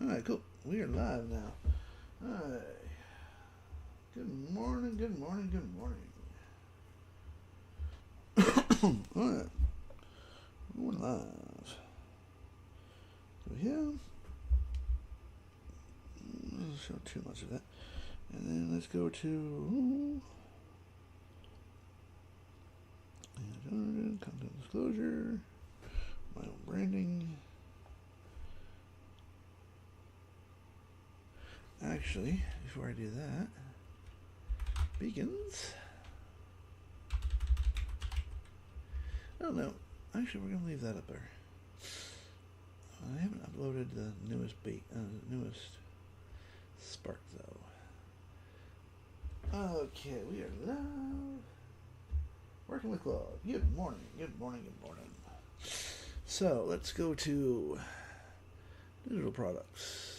Alright, cool. We are live now. Alright. Good morning, good morning, good morning. Alright. We're live. So here. I don't show too much of that. And then let's go to content disclosure. My own branding. Actually, before I do that, beacons. Oh no, actually we're gonna leave that up there. I haven't uploaded the newest Spark though. Okay, we are live. Working with Claude. Good morning, good morning, good morning. So let's go to digital products.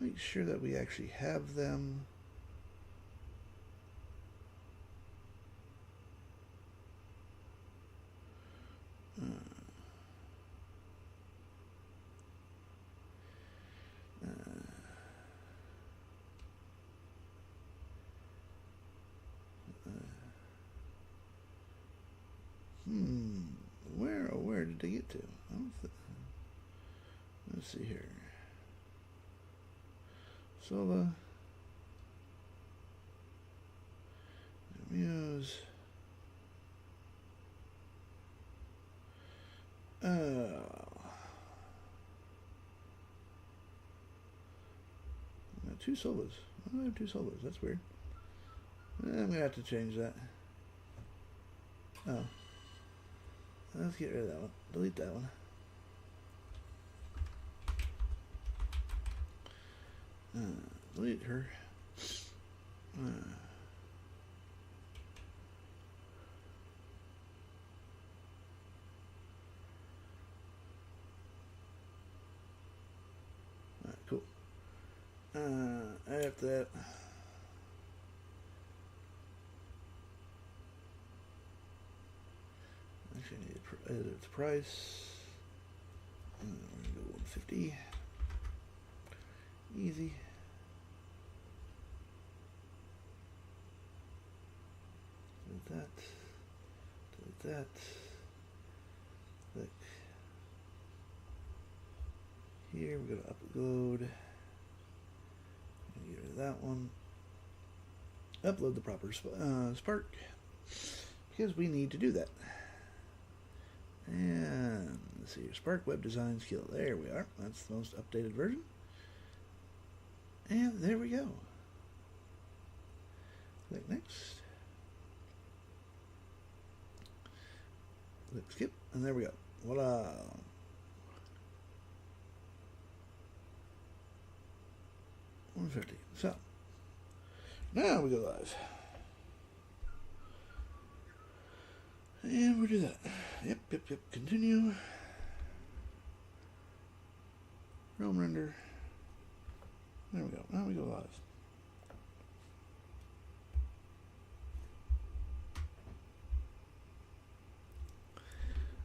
Make sure that we actually have them. Where did they get to? Let's see here. Sola. Muse. I got two solos. I have two solos. That's weird. I'm gonna have to change that. Oh. Let's get rid of that one. Delete that one. Delete her. Alright, cool. After that, actually I need to edit its price. We're gonna go 150. Easy. Delete that. Delete that. Click. Here we're gonna upload. Get rid of that one. Upload the proper Spark because we need to do that. And let's see your Spark web design skill. There we are. That's the most updated version. And there we go. Click next. Click skip. And there we go. Voila. $150. So now we go live. And we'll do that. Yep. Continue. Realm render. There we go. Now we go live.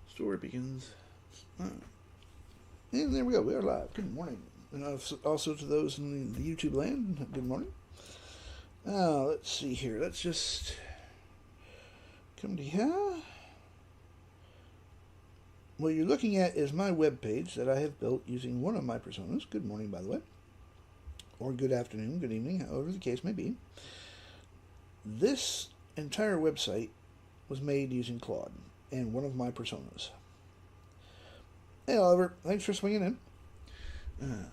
Story begins. And there we go. We are live. Good morning. And also to those in the YouTube land, good morning. Let's see here. Let's just come to here. What you're looking at is my web page that I have built using one of my personas. Good morning, by the way. Or good afternoon, good evening, however the case may be. This entire website was made using Claude and one of my personas. Hey, Oliver, thanks for swinging in.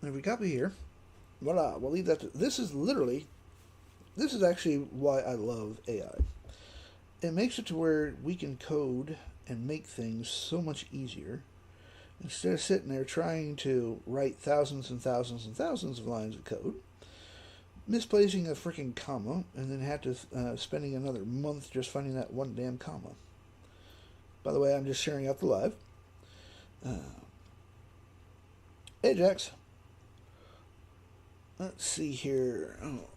If we copy here, voila, we'll leave that. This is actually why I love AI. It makes it to where we can code and make things so much easier instead of sitting there trying to write thousands and thousands and thousands of lines of code, misplacing a freaking comma, and then have to spending another month just finding that one damn comma. By the way, I'm just sharing out the live. Hey, Jax. Let's see here. Oh,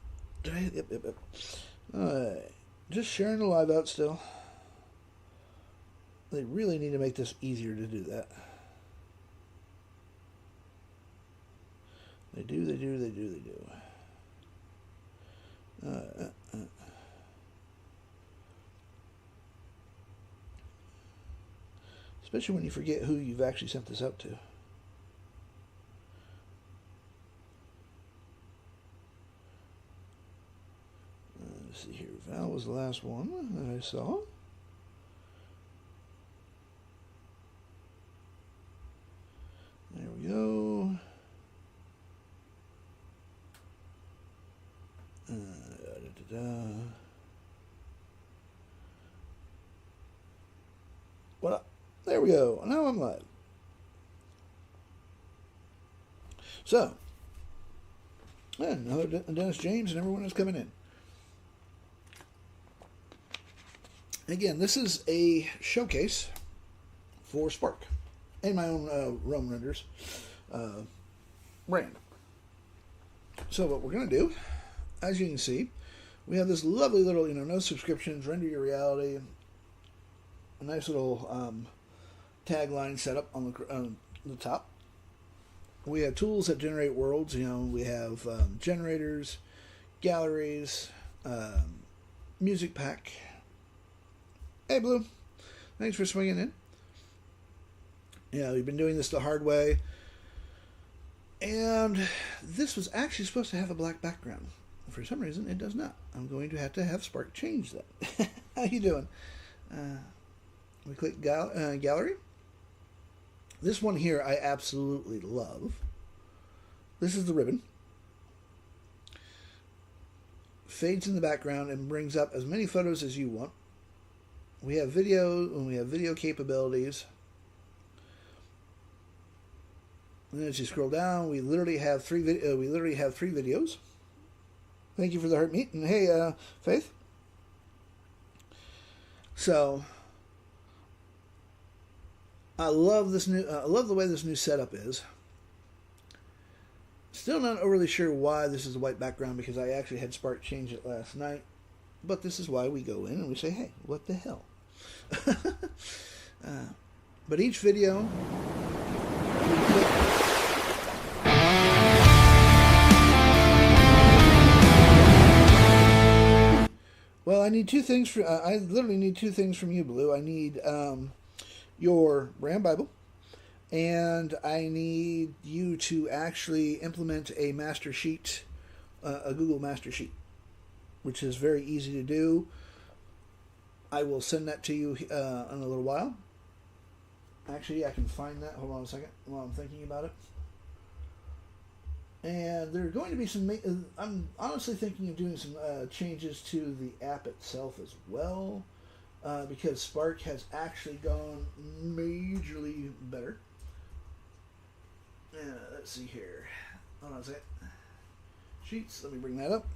did I? Yep. Alright. Just sharing the live out still. They really need to make this easier to do that. They do, they do, they do, they do. Especially when you forget who you've actually sent this out to. Let's see here. Val was the last one that I saw. There we go. Well, there we go. Now I'm live. So, another Dennis James and everyone is coming in. Again, this is a showcase for Spark and my own Rome Renders brand. So what we're going to do, as you can see, we have this lovely little, no subscriptions, render your reality, a nice little tagline set up on the top. We have tools that generate worlds. We have generators, galleries, music pack. Hey, Blue. Thanks for swinging in. We've been doing this the hard way. And this was actually supposed to have a black background. For some reason, it does not. I'm going to have Spark change that. How you doing? We click gallery. This one here I absolutely love. This is the ribbon. Fades in the background and brings up as many photos as you want. We have video, and we have video capabilities. And then as you scroll down, we literally have three videos. Thank you for the heart meet, and hey, Faith. So, I love this new. I love the way this new setup is. Still not overly sure why this is a white background, because I actually had Spark change it last night. But this is why we go in and we say, "Hey, what the hell?" But each video. Well, I need two things. I literally need two things from you, Blue. I need your brand Bible, and I need you to actually implement a master sheet, a Google master sheet, which is very easy to do. I will send that to you in a little while. Actually, I can find that. Hold on a second while I'm thinking about it. And there are going to be some. I'm honestly thinking of doing some changes to the app itself as well, because Spark has actually gone majorly better. Let's see here. Hold on a second. Sheets. Let me bring that up.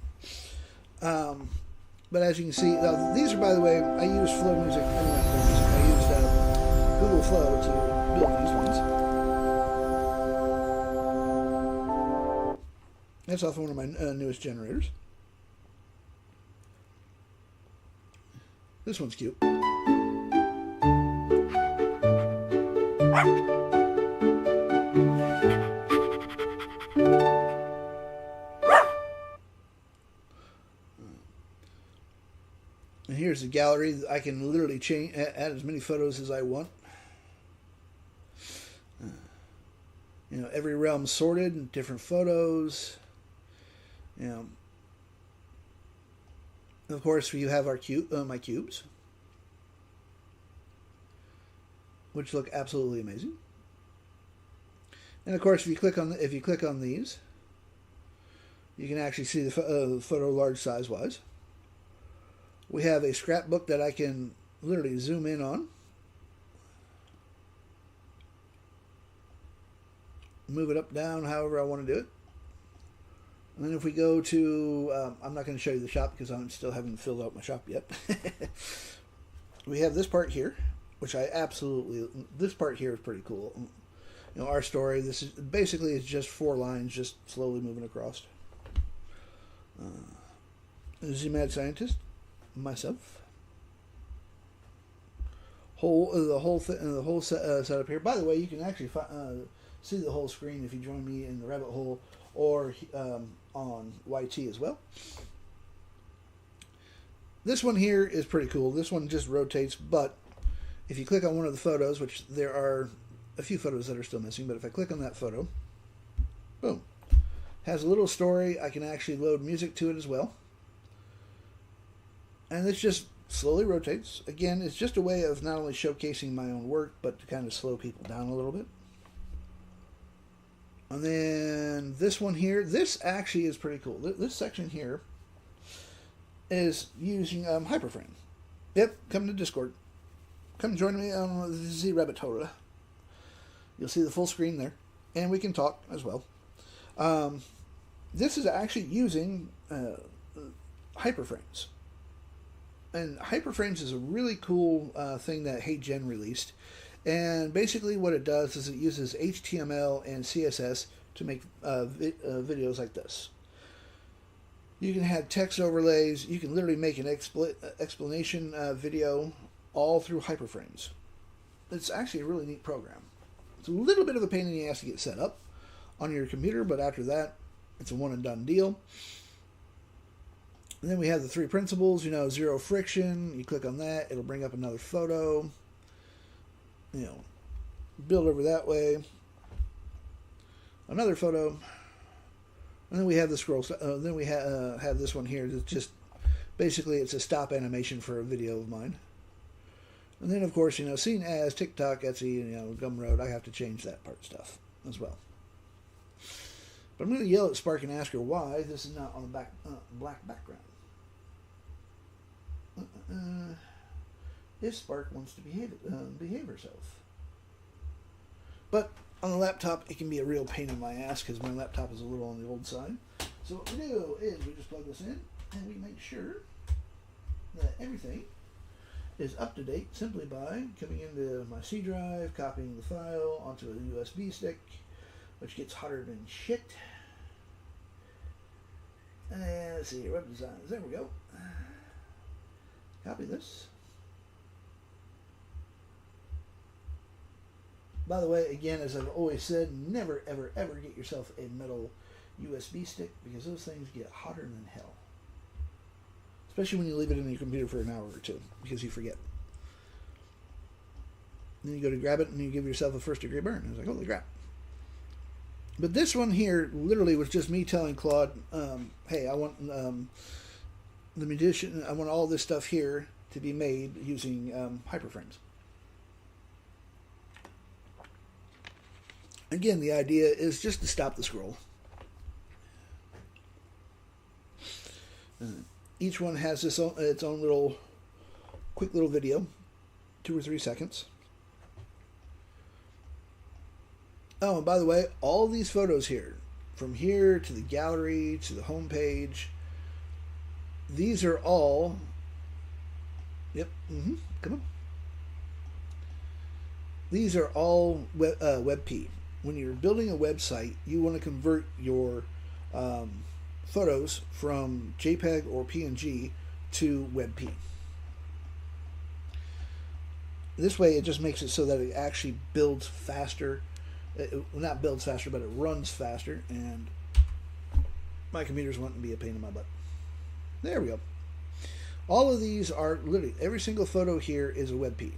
But as you can see, these are, by the way, I use Flow Music. I used Google Flow to build these ones. That's off one of my newest generators. This one's cute. And here's the gallery. I can literally add as many photos as I want. Every realm sorted and different photos. Of course, you have our my cubes, which look absolutely amazing. And of course, if you click on these, you can actually see the photo large size wise. We have a scrapbook that I can literally zoom in on, move it up, down, however I want to do it. And then if we go to, I'm not going to show you the shop because I still haven't filled out my shop yet. We have this part here, which this part here is pretty cool. Our story, this is basically, it's just 4 lines just slowly moving across. The Mad Scientist, myself. The whole setup here. By the way, you can actually see the whole screen if you join me in the rabbit hole or on YT as well. This one here is pretty cool. This one just rotates, but if you click on one of the photos, which there are a few photos that are still missing, but if I click on that photo, boom, has a little story. I can actually load music to it as well. And this just slowly rotates. Again, it's just a way of not only showcasing my own work, but to kind of slow people down a little bit. And then this one here, this actually is pretty cool. This section here is using hyperframe. Yep, come to Discord. Come join me on the Z Rabbit Hole. You'll see the full screen there, and we can talk as well. This is actually using hyperframes. And hyperframes is a really cool thing that HeyGen released. And basically what it does is it uses HTML and CSS to make videos like this. You can have text overlays. You can literally make an explanation video all through hyperframes. It's actually a really neat program. It's a little bit of a pain in the ass to get set up on your computer, but after that, it's a one and done deal. And then we have the three principles, zero friction. You click on that, it'll bring up another photo. Build over that way. Another photo. And then we have the scroll. Then we have this one here. That's just basically it's a stop animation for a video of mine. And then of course, seen as TikTok, Etsy, Gumroad, I have to change that part stuff as well. But I'm going to yell at Spark and ask her why this is not on a black background. If Spark wants to behave herself. But on the laptop, it can be a real pain in my ass because my laptop is a little on the old side. So what we do is we just plug this in and we make sure that everything is up to date simply by coming into my C drive, copying the file onto a USB stick, which gets hotter than shit. And let's see here, web designs. There we go. Copy this. By the way, again, as I've always said, never, ever, ever get yourself a metal USB stick because those things get hotter than hell. Especially when you leave it in your computer for an hour or two because you forget. Then you go to grab it and you give yourself a first degree burn. It's like, holy crap. But this one here literally was just me telling Claude, hey, I want the magician, I want all this stuff here to be made using hyperframes. Again, the idea is just to stop the scroll. Each one has its own little, quick little video, 2 or 3 seconds. Oh, and by the way, all these photos here, from here to the gallery to the home page, these are all, come on. These are all WebP. When you're building a website, you want to convert your photos from JPEG or PNG to WebP. This way, it just makes it so that it actually builds faster. Not builds faster, but it runs faster, and my computer's wanting to be a pain in my butt. There we go. All of these are literally, every single photo here is a WebP.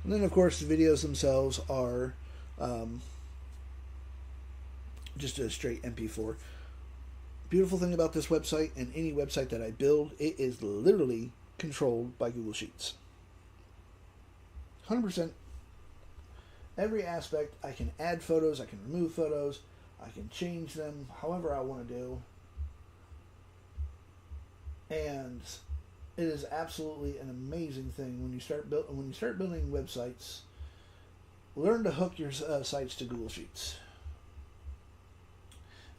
And then, of course, the videos themselves are just a straight MP4. Beautiful thing about this website and any website that I build, it is literally controlled by Google Sheets. 100%. Every aspect, I can add photos, I can remove photos, I can change them however I want to do. And it is absolutely an amazing thing when you start building websites. Learn to hook your sites to Google Sheets.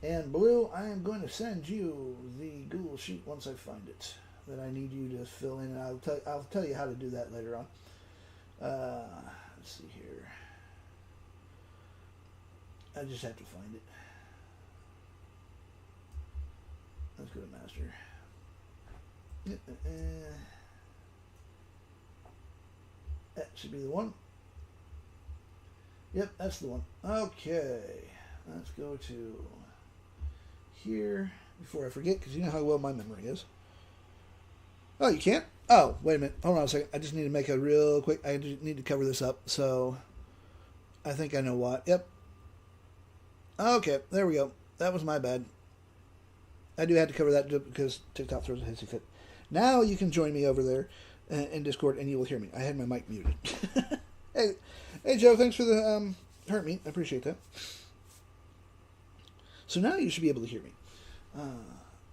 And Blue, I am going to send you the Google Sheet once I find it that I need you to fill in. And I'll tell you how to do that later on. Let's see here. I just have to find it. Let's go to master. That should be the one. Yep, that's the one. Okay. Let's go to here before I forget, because you know how well my memory is. Oh, you can't? Oh, wait a minute. Hold on a second. I just need to make a real quick... I just need to cover this up. So, I think I know what. Yep. Okay, there we go. That was my bad. I do have to cover that because TikTok throws a hissy fit. Now you can join me over there in Discord, and you will hear me. I had my mic muted. Hey, Joe, thanks for the heart meat. I appreciate that. So now you should be able to hear me.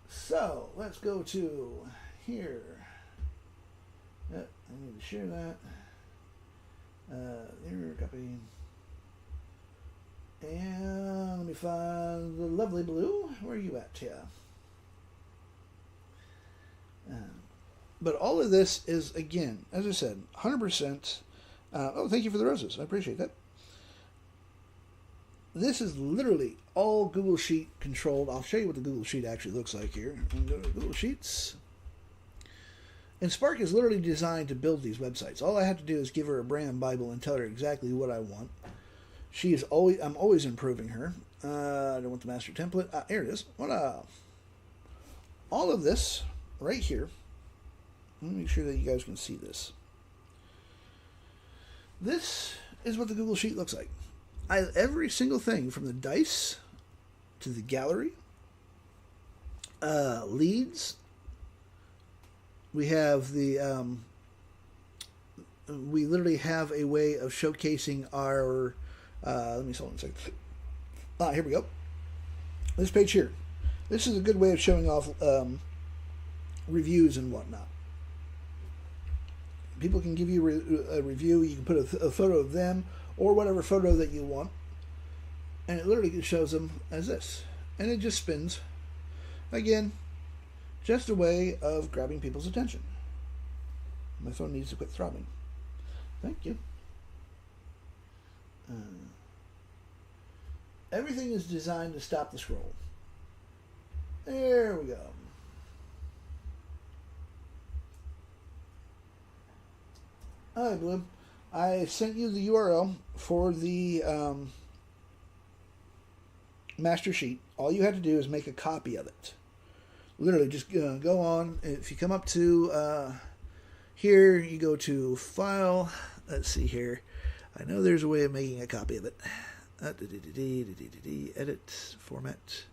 So, let's go to here. Yep, I need to share that. There, copy. And let me find the lovely Blue. Where are you at, yeah? But all of this is, again, as I said, 100%. Oh, thank you for the roses. I appreciate that. This is literally all Google Sheet controlled. I'll show you what the Google Sheet actually looks like here. I'm going to go to Google Sheets. And Spark is literally designed to build these websites. All I have to do is give her a brand Bible and tell her exactly what I want. She is always, I'm always improving her. I don't want the master template. Here it is. Voila. All of this right here. Let me make sure that you guys can see this. This is what the Google Sheet looks like. Every single thing from the dice to the gallery, leads. We have the, we literally have a way of showcasing our, let me hold on a second. Here we go. This page here. This is a good way of showing off reviews and whatnot. People can give you a review. You can put a photo of them or whatever photo that you want. And it literally shows them as this. And it just spins. Again, just a way of grabbing people's attention. My phone needs to quit throbbing. Thank you. Everything is designed to stop the scroll. There we go. Hi, Blue. I sent you the URL for the master sheet. All you have to do is make a copy of it. Literally, just go on. If you come up to here, you go to File. Let's see here. I know there's a way of making a copy of it. Edit, Format,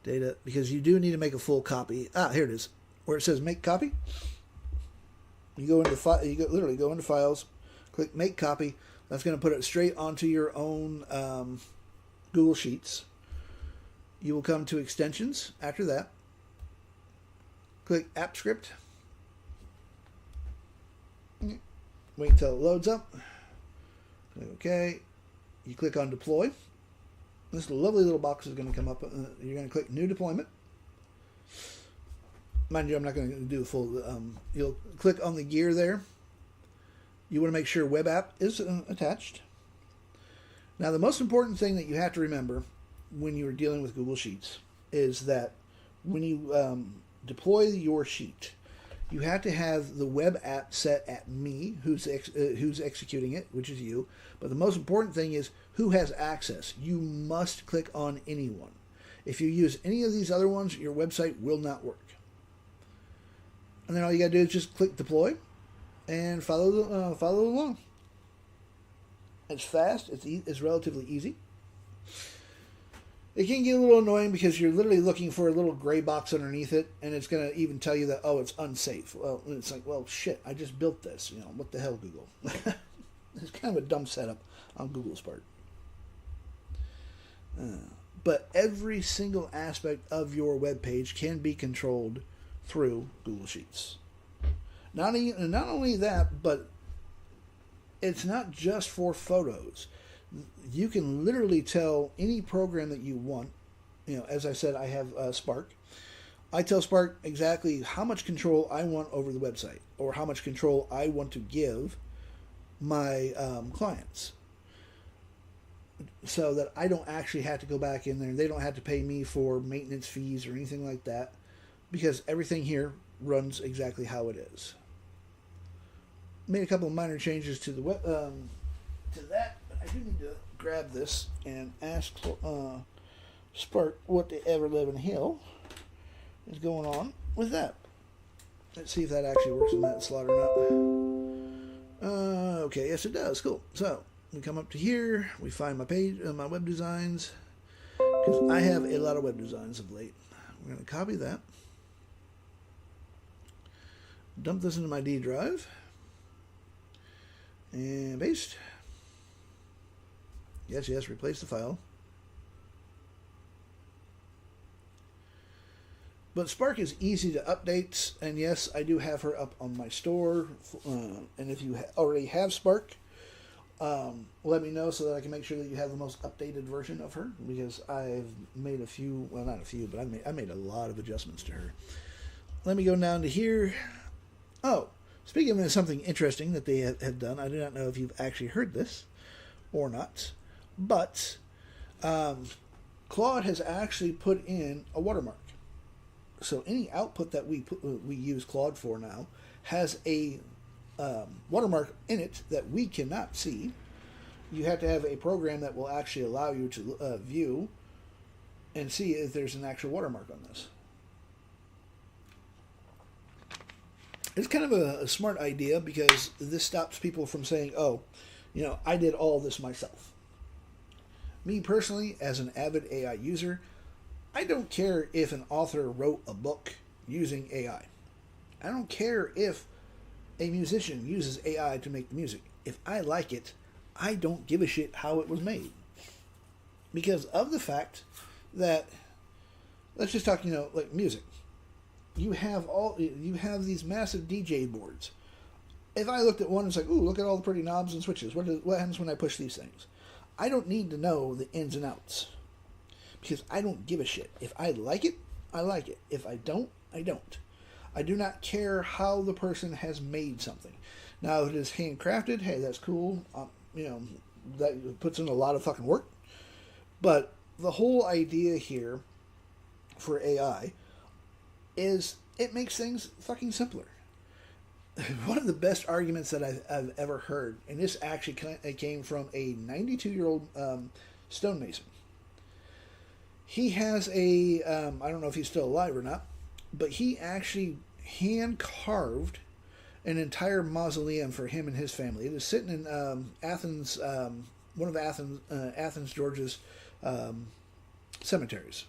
Data. Because you do need to make a full copy. Here it is. Where it says Make Copy. You go into literally go into Files, click Make Copy. That's going to put it straight onto your own Google Sheets. You will come to Extensions after that. Click App Script. Wait until it loads up. Click OK. You click on Deploy. This lovely little box is going to come up. You're going to click New Deployment. Mind you, I'm not going to do the full... you'll click on the gear there. You want to make sure Web App is attached. Now, the most important thing that you have to remember when you're dealing with Google Sheets is that when you deploy your sheet, you have to have the web app set at me, who's executing it, which is you. But the most important thing is who has access. You must click on anyone. If you use any of these other ones, your website will not work. And then all you got to do is just click Deploy and follow along. It's fast. It's relatively easy. It can get a little annoying because you're literally looking for a little gray box underneath it, and it's going to even tell you that, oh, it's unsafe. Well, it's like, well, shit, I just built this. You know, what the hell, Google? It's kind of a dumb setup on Google's part. But every single aspect of your web page can be controlled through Google Sheets. Not only that, but it's not just for photos. You can literally tell any program that you want. You know, as I said, I have Spark. I tell Spark exactly how much control I want over the website, or how much control I want to give my clients, so that I don't actually have to go back in there. They don't have to pay me for maintenance fees or anything like that, because everything here runs exactly how it is. Made a couple of minor changes to the web, to that, but I do need to grab this and ask Spark what the ever-living hell is going on with that. Let's see if that actually works in that slot or not. Okay, yes it does. Cool. So we come up to here. We find my page, my web designs, because I have a lot of web designs of late. We're going to copy that. Dump this into my D drive. And paste. Yes, replace the file. But Spark is easy to update, and yes, I do have her up on my store. And if you already have Spark, let me know so that I can make sure that you have the most updated version of her, because I've made a few, well, not a few, but I made a lot of adjustments to her. Let me go down to here. Oh, speaking of something interesting that they have done, I do not know if you've actually heard this or not, but Claude has actually put in a watermark. So any output that we use Claude for now has a watermark in it that we cannot see. You have to have a program that will actually allow you to view and see if there's an actual watermark on this. It's kind of a smart idea, because this stops people from saying, oh, you know, I did all this myself. Me personally, as an avid AI user, I don't care if an author wrote a book using AI. I don't care if a musician uses AI to make the music. If I like it, I don't give a shit how it was made. Because of the fact that, let's just talk, you know, like music. You have these massive DJ boards. If I looked at one, it's like, ooh, look at all the pretty knobs and switches. What happens when I push these things? I don't need to know the ins and outs, because I don't give a shit. If I like it, I like it. If I don't, I don't. I do not care how the person has made something. Now, if it is handcrafted, hey, that's cool. You know, that puts in a lot of fucking work. But the whole idea here for AI is it makes things fucking simpler. One of the best arguments that I've ever heard, and this actually came from a 92-year-old stonemason. He has I don't know if he's still alive or not, but he actually hand-carved an entire mausoleum for him and his family. It is sitting in Athens, one of Athens, Georgia's cemeteries.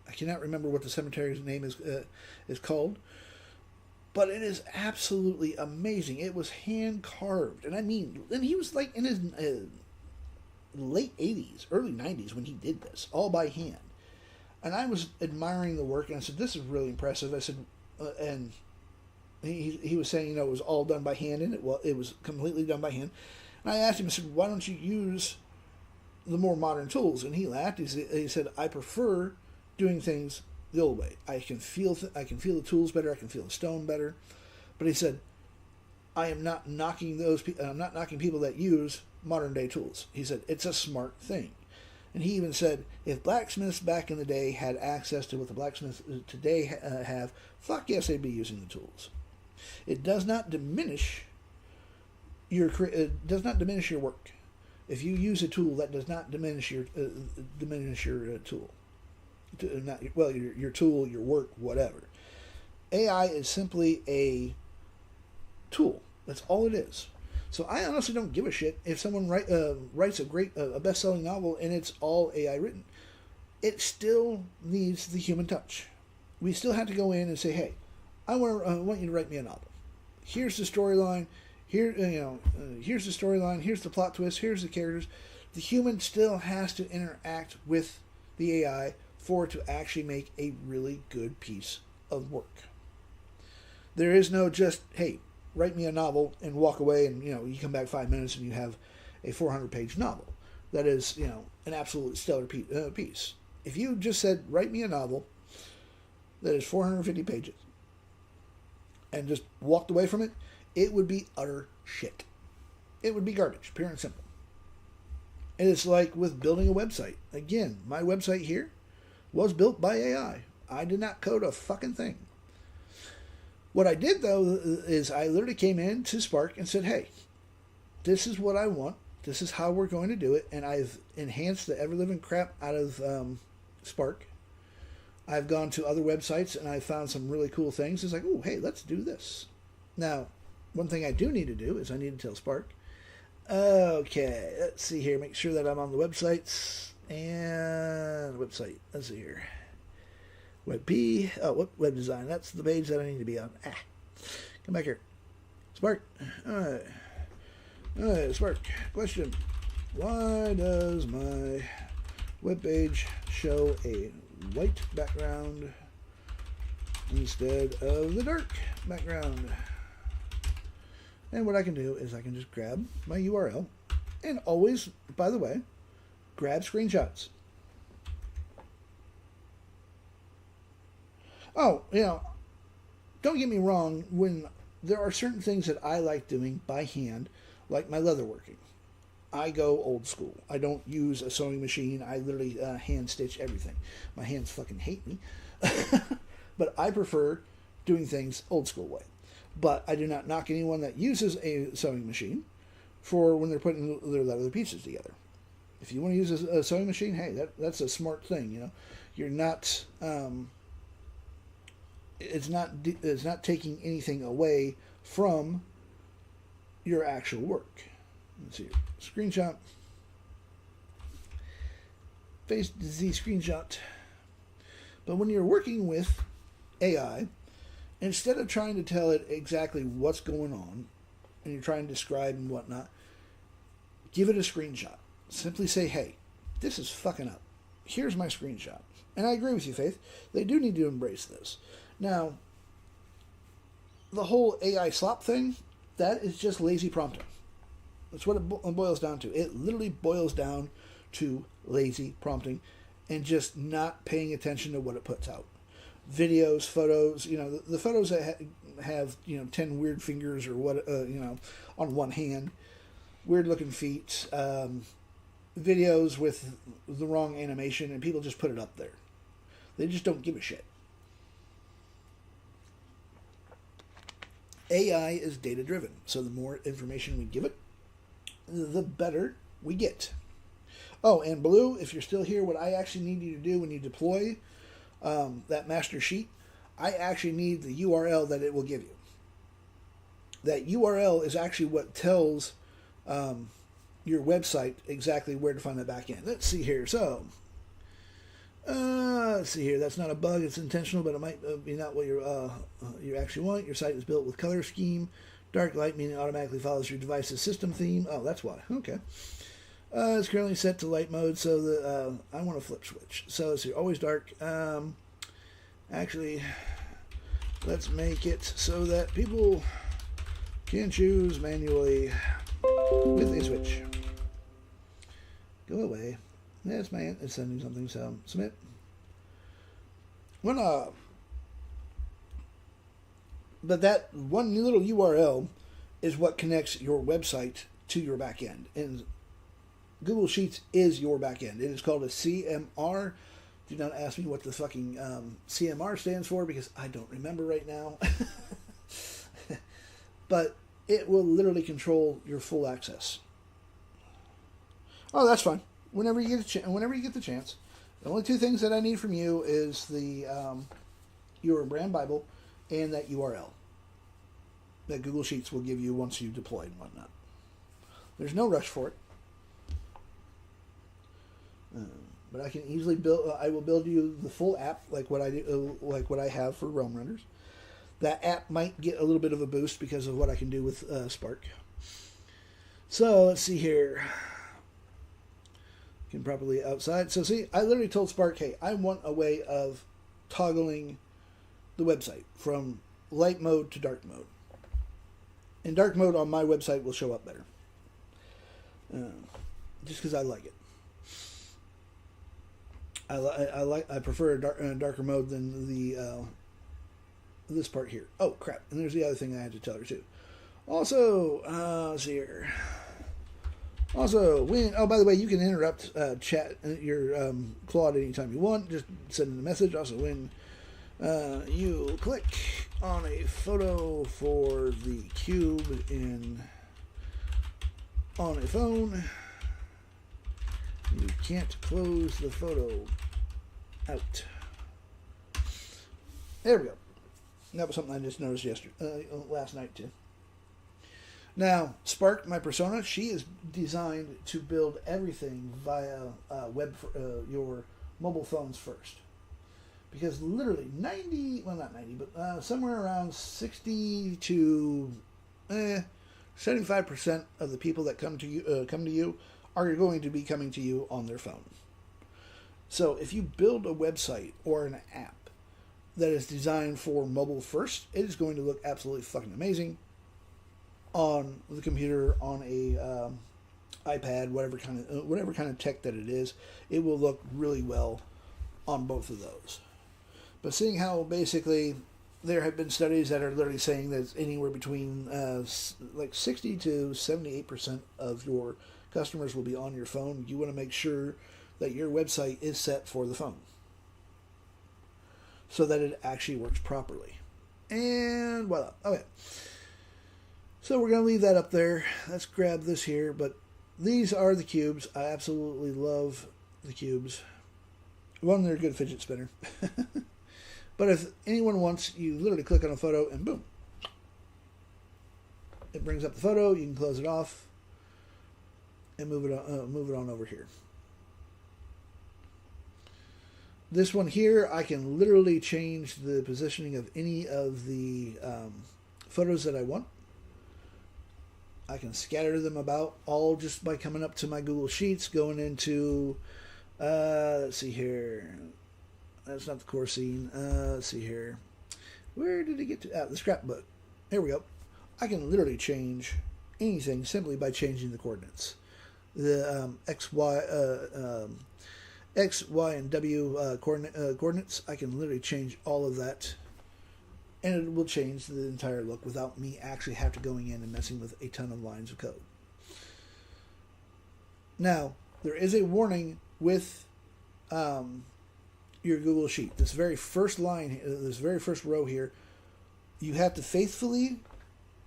I cannot remember what the cemetery's name is called, but it is absolutely amazing. It was hand-carved, and I mean, and he was like in his late 80s, early 90s when he did this, all by hand. And I was admiring the work, and I said, this is really impressive. I said, and he was saying, you know, it was all done by hand, and it was completely done by hand. And I asked him, I said, why don't you use the more modern tools? And he laughed. He said, I prefer doing things the old way. I can feel the tools better. I can feel the stone better. But he said, I am not knocking I'm not knocking people that use modern day tools. He said, it's a smart thing. And he even said, if blacksmiths back in the day had access to what the blacksmiths today have, fuck yes, they'd be using the tools. It does not diminish your work. If you use a tool, that does not diminish your tool. Your tool, your work, whatever. AI is simply a tool. That's all it is. So I honestly don't give a shit if someone writes a best-selling novel and it's all AI written. It still needs the human touch. We still have to go in and say, hey, I want you to write me a novel. Here's the storyline. Here's the storyline. Here's the plot twist. Here's the characters. The human still has to interact with the AI for it to actually make a really good piece of work. There is no just, hey, write me a novel and walk away, and you come back 5 minutes and you have a 400-page novel that is an absolutely stellar piece. If you just said, write me a novel that is 450 pages and just walked away from it, it would be utter shit. It would be garbage, pure and simple. And it's like with building a website. Again, my website here was built by AI. I did not code a fucking thing. What I did, though, is I literally came in to Spark and said, hey, this is what I want This is how we're going to do it, and I've enhanced the ever-living crap out of Spark. I've gone to other websites, and I've found some really cool things. It's like, oh, hey, let's do this. Now, one thing I do need to do is I need to tell Spark. Okay, let's see here. Make sure that I'm on the websites. And website. Let's see here. Web P. Oh, what web design? That's the page that I need to be on. Come back here. Spark. All right, Spark. Question. Why does my web page show a white background instead of the dark background? And what I can do is I can just grab my URL and always, by the way, grab screenshots. Oh, don't get me wrong, when there are certain things that I like doing by hand, like my leatherworking. I go old school. I don't use a sewing machine. I literally hand stitch everything. My hands fucking hate me. But I prefer doing things old school way. But I do not knock anyone that uses a sewing machine for when they're putting their leather pieces together. If you want to use a sewing machine, hey, that's a smart thing. You're not. It's not taking anything away from your actual work. Let's see here. Screenshot. Face Z screenshot. But when you're working with AI, instead of trying to tell it exactly what's going on, and you're trying to describe and whatnot, give it a screenshot. Simply say, hey, this is fucking up. Here's my screenshot. And I agree with you, Faith. They do need to embrace this. Now, the whole AI slop thing, that is just lazy prompting. That's what it boils down to. It literally boils down to lazy prompting and just not paying attention to what it puts out. Videos, photos, the photos that have 10 weird fingers or what, on one hand, weird looking feet, videos with the wrong animation, and people just put it up there. They just don't give a shit. AI is data driven, so the more information we give it, the better we get. Oh, and Blue, if you're still here, what I actually need you to do when you deploy that master sheet, I actually need the URL that it will give you. That URL is actually what tells your website exactly where to find the back end. Let's see here. So, let's see here. That's not a bug. It's intentional, but it might be not what you actually want. Your site is built with color scheme. Dark light meaning automatically follows your device's system theme. Oh, that's why. Okay. It's currently set to light mode, so that I want to flip switch. So let's see. Always dark. Actually, let's make it so that people can choose manually with a switch. Go away. That's my aunt is sending something, so submit. But that one little URL is what connects your website to your back end. And Google Sheets is your back end. It is called a CMR. Do not ask me what the fucking CMR stands for because I don't remember right now. But it will literally control your full access. Oh, that's fine. Whenever you get the chance. The only two things that I need from you is the your brand Bible and that URL that Google Sheets will give you once you deploy and whatnot. There's no rush for it. But I can easily build. I will build you the full app like what I do, like what I have for Realm Runners. That app might get a little bit of a boost because of what I can do with Spark. So let's see here. Can properly outside. So see, I literally told Spark, hey, I want a way of toggling the website from light mode to dark mode. And dark mode on my website will show up better. Just because I like it. I prefer a darker mode than the this part here. Oh crap! And there's the other thing I had to tell her too. Also, let's see here. Also, by the way, you can interrupt chat your Claude anytime you want. Just send a message. Also, when you click on a photo for the cube in on a phone, you can't close the photo out. There we go. That was something I just noticed last night too. Now, Spark, my persona, she is designed to build everything via your mobile phones first. Because literally 90, well not 90, but somewhere around 60 to 75% of the people that come to you are going to be coming to you on their phone. So if you build a website or an app that is designed for mobile first, it is going to look absolutely fucking amazing on the computer, on a iPad, whatever kind of tech that it is. It will look really well on both of those. But seeing how basically there have been studies that are literally saying that it's anywhere between like 60 to 78% of your customers will be on your phone, you want to make sure that your website is set for the phone so that it actually works properly. And voila. Okay. So we're going to leave that up there. Let's grab this here. But these are the cubes. I absolutely love the cubes. One, they're a good fidget spinner. But if anyone wants, you literally click on a photo and boom. It brings up the photo. You can close it off and move it on over here. This one here, I can literally change the positioning of any of the photos that I want. I can scatter them about all just by coming up to my Google Sheets, going into, let's see here. That's not the core scene. Let's see here. Where did it get to? The scrapbook. There we go. I can literally change anything simply by changing the coordinates. The X, Y, and W coordinates, I can literally change all of that. And it will change the entire look without me actually have to going in and messing with a ton of lines of code. Now, there is a warning with your Google Sheet. This very first line, this very first row here, you have to faithfully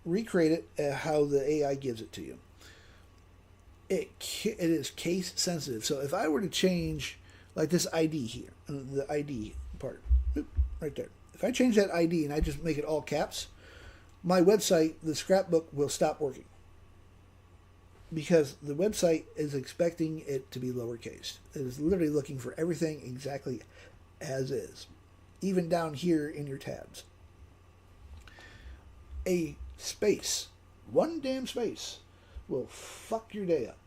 recreate it how the AI gives it to you. It is case sensitive. So if I were to change, like this ID here, the ID part, right there. If I change that ID and I just make it all caps, my website, the scrapbook, will stop working. Because the website is expecting it to be lowercase. It is literally looking for everything exactly as is. Even down here in your tabs. A space, one damn space, will fuck your day up.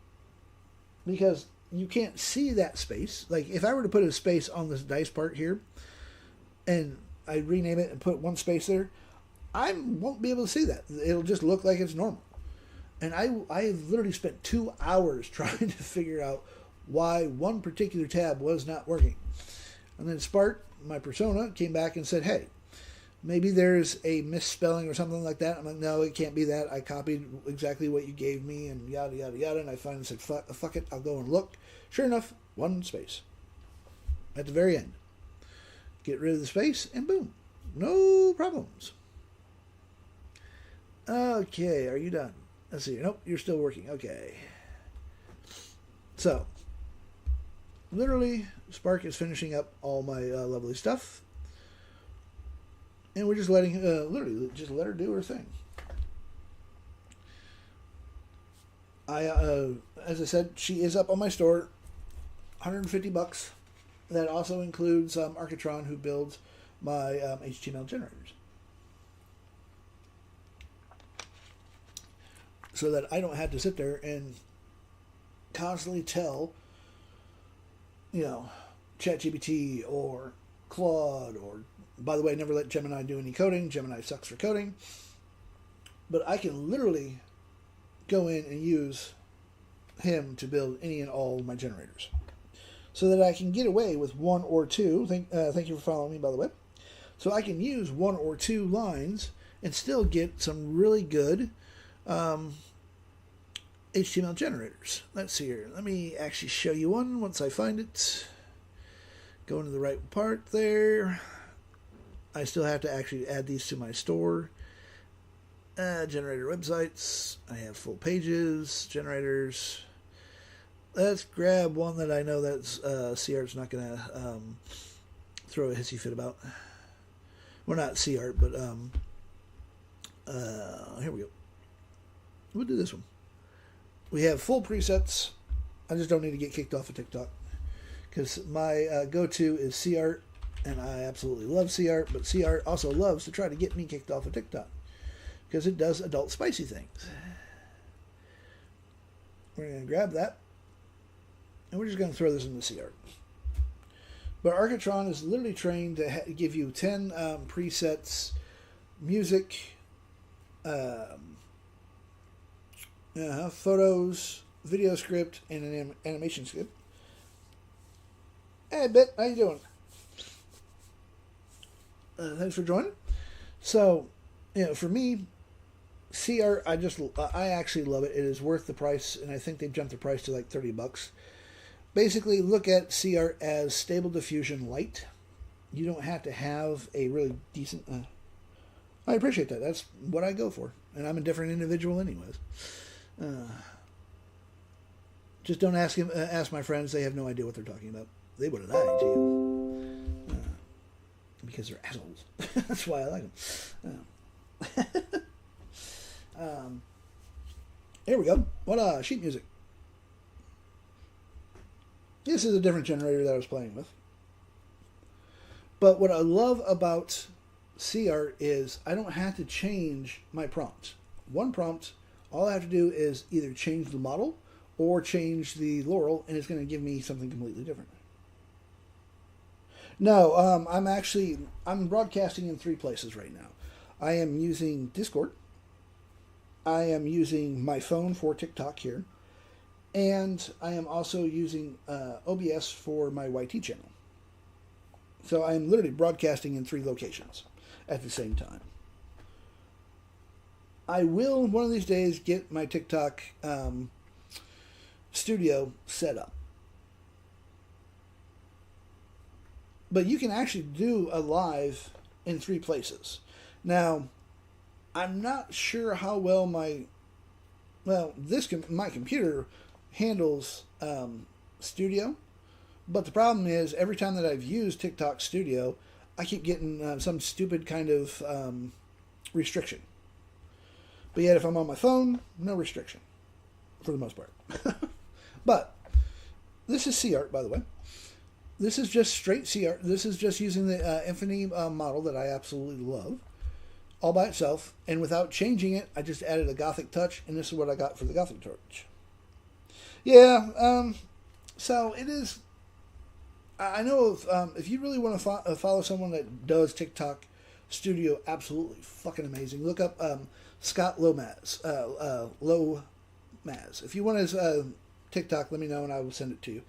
Because you can't see that space. Like, if I were to put a space on this dice part here, and I rename it and put one space there, I won't be able to see that. It'll just look like it's normal. And I've literally spent 2 hours trying to figure out why one particular tab was not working. And then Spark, my persona, came back and said, hey, maybe there's a misspelling or something like that. I'm like, no, it can't be that. I copied exactly what you gave me and yada, yada, yada. And I finally said, fuck it, I'll go and look. Sure enough, one space. At the very end. Get rid of the space and boom. No problems. Okay, are you done? Let's see. Nope, you're still working. Okay. So, literally, Spark is finishing up all my lovely stuff. And we're just letting, literally, just let her do her thing. As I said, she is up on my store. $150. That also includes Architron, who builds my HTML generators. So that I don't have to sit there and constantly tell, ChatGPT or Claude, or, by the way, never let Gemini do any coding. Gemini sucks for coding. But I can literally go in and use him to build any and all of my generators. So that I can get away with one or two. Thank you for following me, by the way. So I can use one or two lines and still get some really good HTML generators. Let's see here. Let me actually show you one once I find it. Go into the right part there. I still have to actually add these to my store. Generator websites. I have full pages, generators. Let's grab one that I know that's CArt's not going to throw a hissy fit about. Well, not CArt, but here we go. We'll do this one. We have full presets. I just don't need to get kicked off of TikTok because my go-to is CArt, and I absolutely love CArt, but CArt also loves to try to get me kicked off of TikTok because it does adult spicy things. We're going to grab that, and we're just going to throw this into CArt. But Architron is literally trained to give you 10 presets, music, photos, video script, and an animation script. Hey, Bit, how you doing? Thanks for joining. So, for me, CArt, I actually love it. It is worth the price, and I think they've jumped the price to like $30. Basically, look at CArt as Stable Diffusion Lite. You don't have to have a really decent... I appreciate that. That's what I go for. And I'm a different individual anyways. Just don't ask my friends. They have no idea what they're talking about. They would have lied to you. Because they're assholes. That's why I like them. Here we go. What sheet music. This is a different generator that I was playing with. But what I love about CArt is I don't have to change my prompt. One prompt, all I have to do is either change the model or change the Laurel, and it's going to give me something completely different. No, I'm broadcasting in 3 places right now. I am using Discord. I am using my phone for TikTok here. And I am also using OBS for my YT channel. So I am literally broadcasting in 3 locations at the same time. I will, one of these days, get my TikTok studio set up. But you can actually do a live in 3 places. Now, I'm not sure how well my computer handles studio, but the problem is every time that I've used TikTok studio, I keep getting some stupid kind of restriction. But yet if I'm on my phone, no restriction for the most part. But this is CArt, by the way. This is just straight CArt. This is just using the Infinity model that I absolutely love all by itself, and without changing it, I just added a Gothic touch, and this is what I got for the Gothic touch. Yeah, so it is. I know if you really want to follow someone that does TikTok studio, absolutely fucking amazing. Look up Scott Lomaz. Lomaz. If you want his TikTok, let me know and I will send it to you.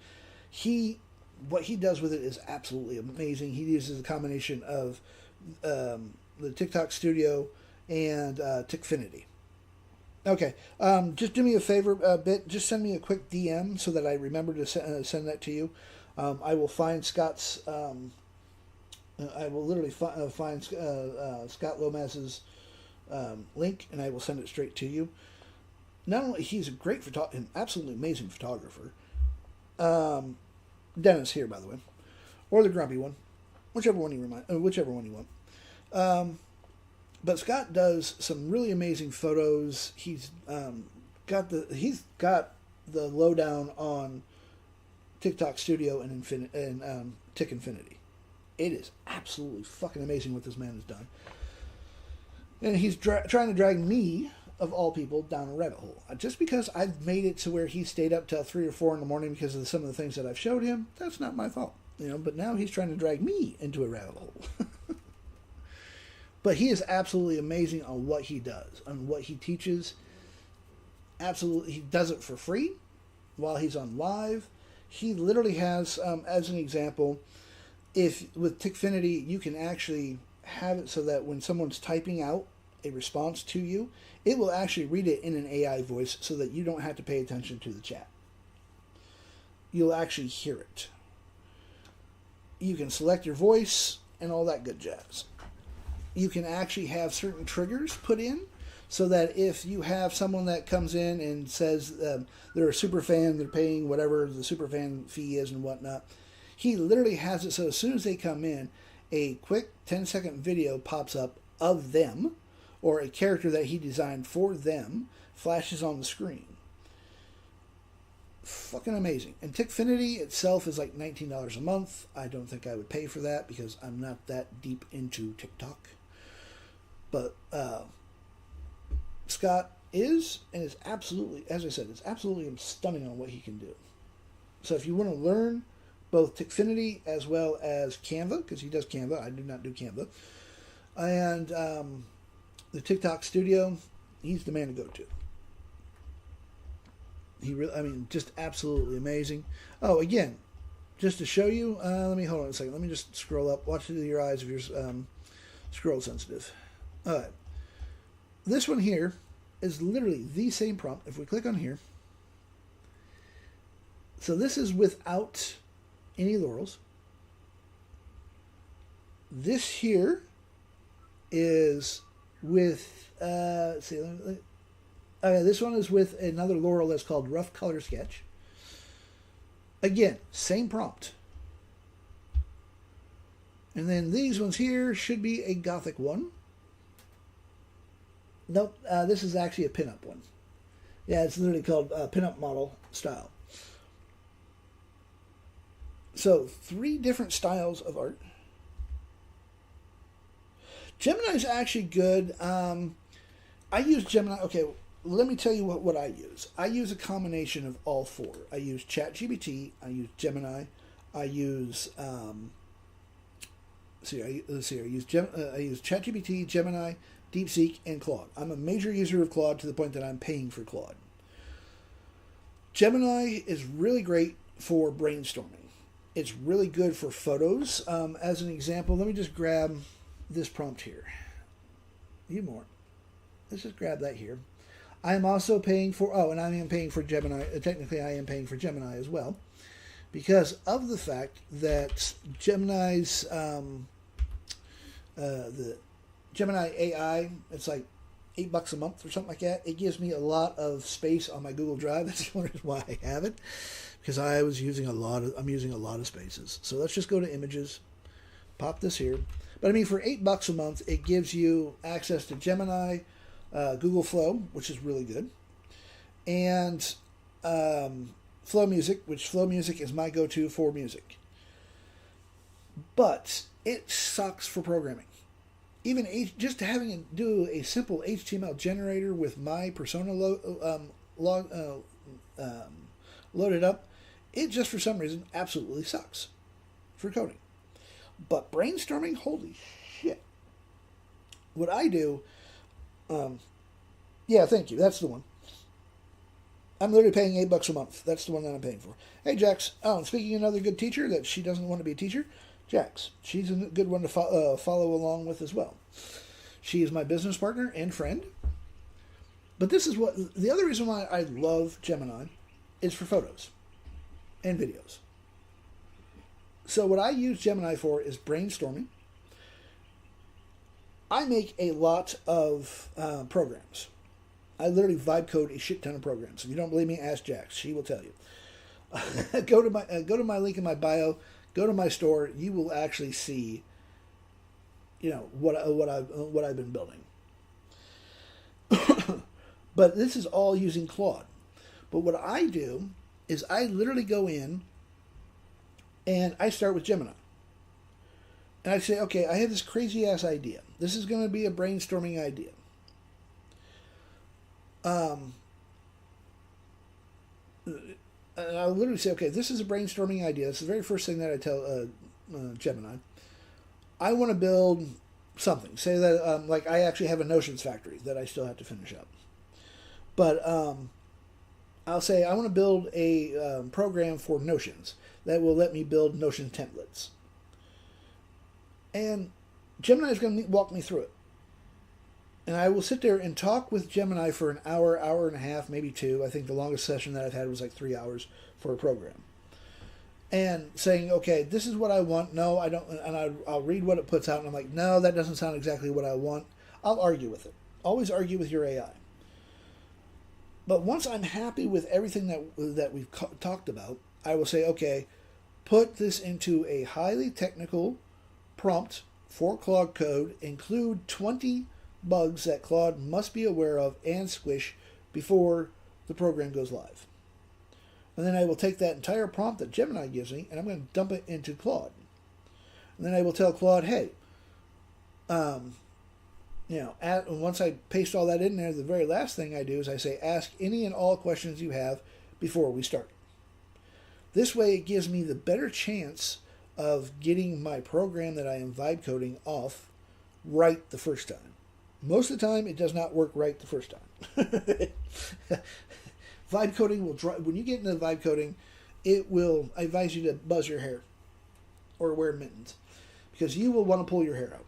What he does with it is absolutely amazing. He uses a combination of the TikTok studio and Tikfinity. Okay, just do me a favor, Bit. Just send me a quick DM so that I remember to send that to you. I will find Scott's. I will literally find Scott Lomaz's link, and I will send it straight to you. Not only he's a great an absolutely amazing photographer. Dennis here, by the way, or the grumpy one, whichever one you want. But Scott does some really amazing photos. He's got the lowdown on TikTok Studio and Tikfinity. It is absolutely fucking amazing what this man has done. And he's trying to drag me, of all people, down a rabbit hole. Just because I've made it to where he stayed up till 3 or 4 in the morning because of some of the things that I've showed him, that's not my fault. But now he's trying to drag me into a rabbit hole. But he is absolutely amazing on what he does, on what he teaches. Absolutely, he does it for free while he's on live. He literally has, as an example, if with Tikfinity, you can actually have it so that when someone's typing out a response to you, it will actually read it in an AI voice so that you don't have to pay attention to the chat. You'll actually hear it. You can select your voice and all that good jazz. You can actually have certain triggers put in so that if you have someone that comes in and says they're a super fan, they're paying whatever the super fan fee is and whatnot, he literally has it so as soon as they come in, a quick 10-second video pops up of them, or a character that he designed for them flashes on the screen. Fucking amazing. And Tickfinity itself is like $19 a month. I don't think I would pay for that because I'm not that deep into TikTok. But Scott is, and is absolutely, as I said, it's absolutely stunning on what he can do. So if you want to learn both Tickfinity as well as Canva, because he does Canva, I do not do Canva, and the TikTok Studio, he's the man to go to. He really, I mean, just absolutely amazing. Oh, again, just to show you, let me hold on a second. Let me just scroll up. Watch it with your eyes if you're scroll sensitive. All right. This one here is literally the same prompt. If we click on here, so this is without any laurels. This here is with, let's see, this one is with another laurel that's called Rough Color Sketch. Again, same prompt. And then these ones here should be a Gothic one. Nope, this is actually a pinup one. Yeah, it's literally called pinup model style. So, 3 different styles of art. Gemini is actually good. I use Gemini. Okay, let me tell you what I use. I use a combination of all 4. I use ChatGPT. I use Gemini. I use I use ChatGPT, Gemini, DeepSeek, and Claude. I'm a major user of Claude to the point that I'm paying for Claude. Gemini is really great for brainstorming. It's really good for photos. As an example, let me just grab this prompt here. Let's just grab that here. I am also paying for, and I am paying for Gemini. Technically, I am paying for Gemini as well, because of the fact that Gemini's, the Gemini AI, it's like $8 a month or something like that. It gives me a lot of space on my Google Drive. That's one reason why I have it, because I'm using a lot of spaces. So let's just go to images, pop this here. But I mean, for $8 a month, it gives you access to Gemini, Google Flow, which is really good, and Flow Music, which Flow Music is my go-to for music. But it sucks for programming. Even just having to do a simple HTML generator with my persona loaded up, it just for some reason absolutely sucks for coding. But brainstorming, holy shit. What I do, yeah, thank you, that's the one. I'm literally paying $8 a month. That's the one that I'm paying for. Hey, Jax. Oh, and speaking of another good teacher that she doesn't want to be a teacher, Jax. She's a good one to follow along with as well. She is my business partner and friend. But this is what the other reason why I love Gemini is for photos and videos. So what I use Gemini for is brainstorming. I make a lot of programs. I literally vibe code a shit ton of programs. If you don't believe me, ask Jax. She will tell you. Go to my link in my bio. Go to my store. You will actually see, what I've been building. But this is all using Claude. But what I do is I literally go in and I start with Gemini. And I say, okay, I have this crazy ass idea. This is going to be a brainstorming idea. And I'll literally say, okay, this is a brainstorming idea. It's the very first thing that I tell Gemini. I want to build something. Say that, like, I actually have a Notions factory that I still have to finish up. But I'll say I want to build a program for Notions that will let me build Notion templates. And Gemini is going to walk me through it. And I will sit there and talk with Gemini for an hour, hour and a half, maybe 2. I think the longest session that I've had was like 3 hours for a program. And saying, okay, this is what I want. No, I don't. And I'll read what it puts out. And I'm like, no, that doesn't sound exactly what I want. I'll argue with it. Always argue with your AI. But once I'm happy with everything that we've talked about, I will say, okay, put this into a highly technical prompt for Claude Code, include 20 bugs that Claude must be aware of and squish before the program goes live. And then I will take that entire prompt that Gemini gives me and I'm going to dump it into Claude. And then I will tell Claude, hey, once I paste all that in there, the very last thing I do is I say, ask any and all questions you have before we start. This way it gives me the better chance of getting my program that I am vibe coding off right the first time. Most of the time, it does not work right the first time. Vibe coding will drive, when you get into vibe coding, I advise you to buzz your hair or wear mittens because you will want to pull your hair out.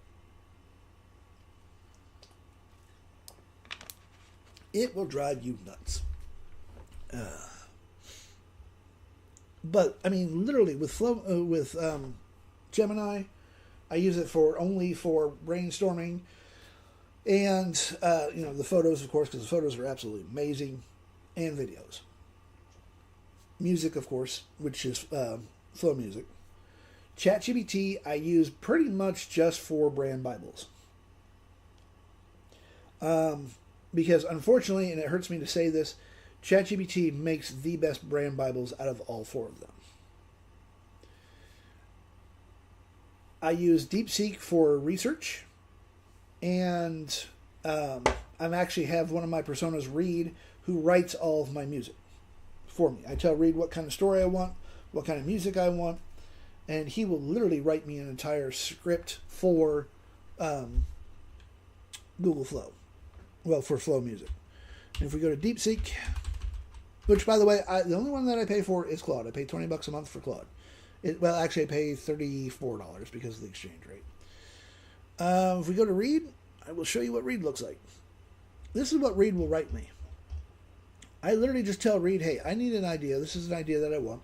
It will drive you nuts. But I mean, literally with Gemini, I use it only for brainstorming, and the photos, of course, because the photos are absolutely amazing, and videos. Music, of course, which is flow music. ChatGPT I use pretty much just for brand Bibles. Because unfortunately, and it hurts me to say this, ChatGPT makes the best brand Bibles out of all four of them. I use DeepSeek for research, and I actually have one of my personas, Reed, who writes all of my music for me. I tell Reed what kind of story I want, what kind of music I want, and he will literally write me an entire script for Google Flow. Well, for Flow Music. And if we go to DeepSeek, which, by the way, the only one that I pay for is Claude. I pay $20 a month for Claude. Actually, I pay $34 because of the exchange rate. If we go to Reed, I will show you what Reed looks like. This is what Reed will write me. I literally just tell Reed, hey, I need an idea. This is an idea that I want.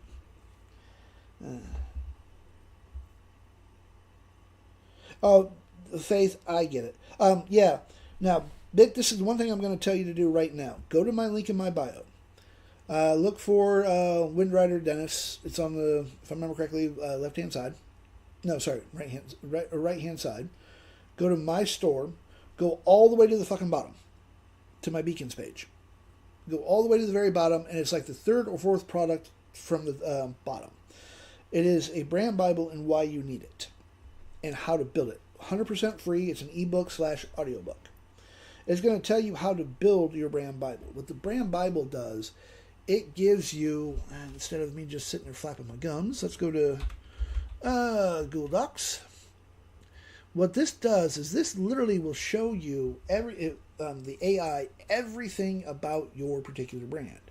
Faith, I get it. Yeah. Now, Vic, this is one thing I'm going to tell you to do right now. Go to my link in my bio. Look for Windrider Dennis. It's on the, if I remember correctly, left-hand side. No, sorry, right-hand side. Go to my store. Go all the way to the fucking bottom, to my beacons page. Go all the way to the very bottom, and it's like the third or fourth product from the bottom. It is a brand Bible and why you need it, and how to build it. 100% free. It's an ebook/audiobook. It's going to tell you how to build your brand Bible. What the brand Bible does, it gives you, instead of me just sitting there flapping my gums, let's go to Google Docs. What this does is this literally will show you the AI everything about your particular brand.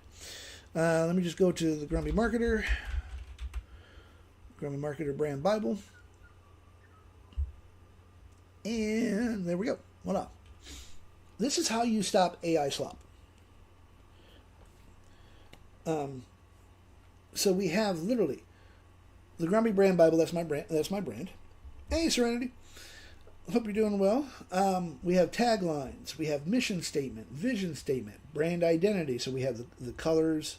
Let me just go to the Grumpy Marketer Brand Bible. And there we go. Voila. This is how you stop AI slop. So we have literally the Grumpy Brand Bible. That's my brand. Hey, Serenity. Hope you're doing well. We have taglines. We have mission statement, vision statement, brand identity. So we have the colors.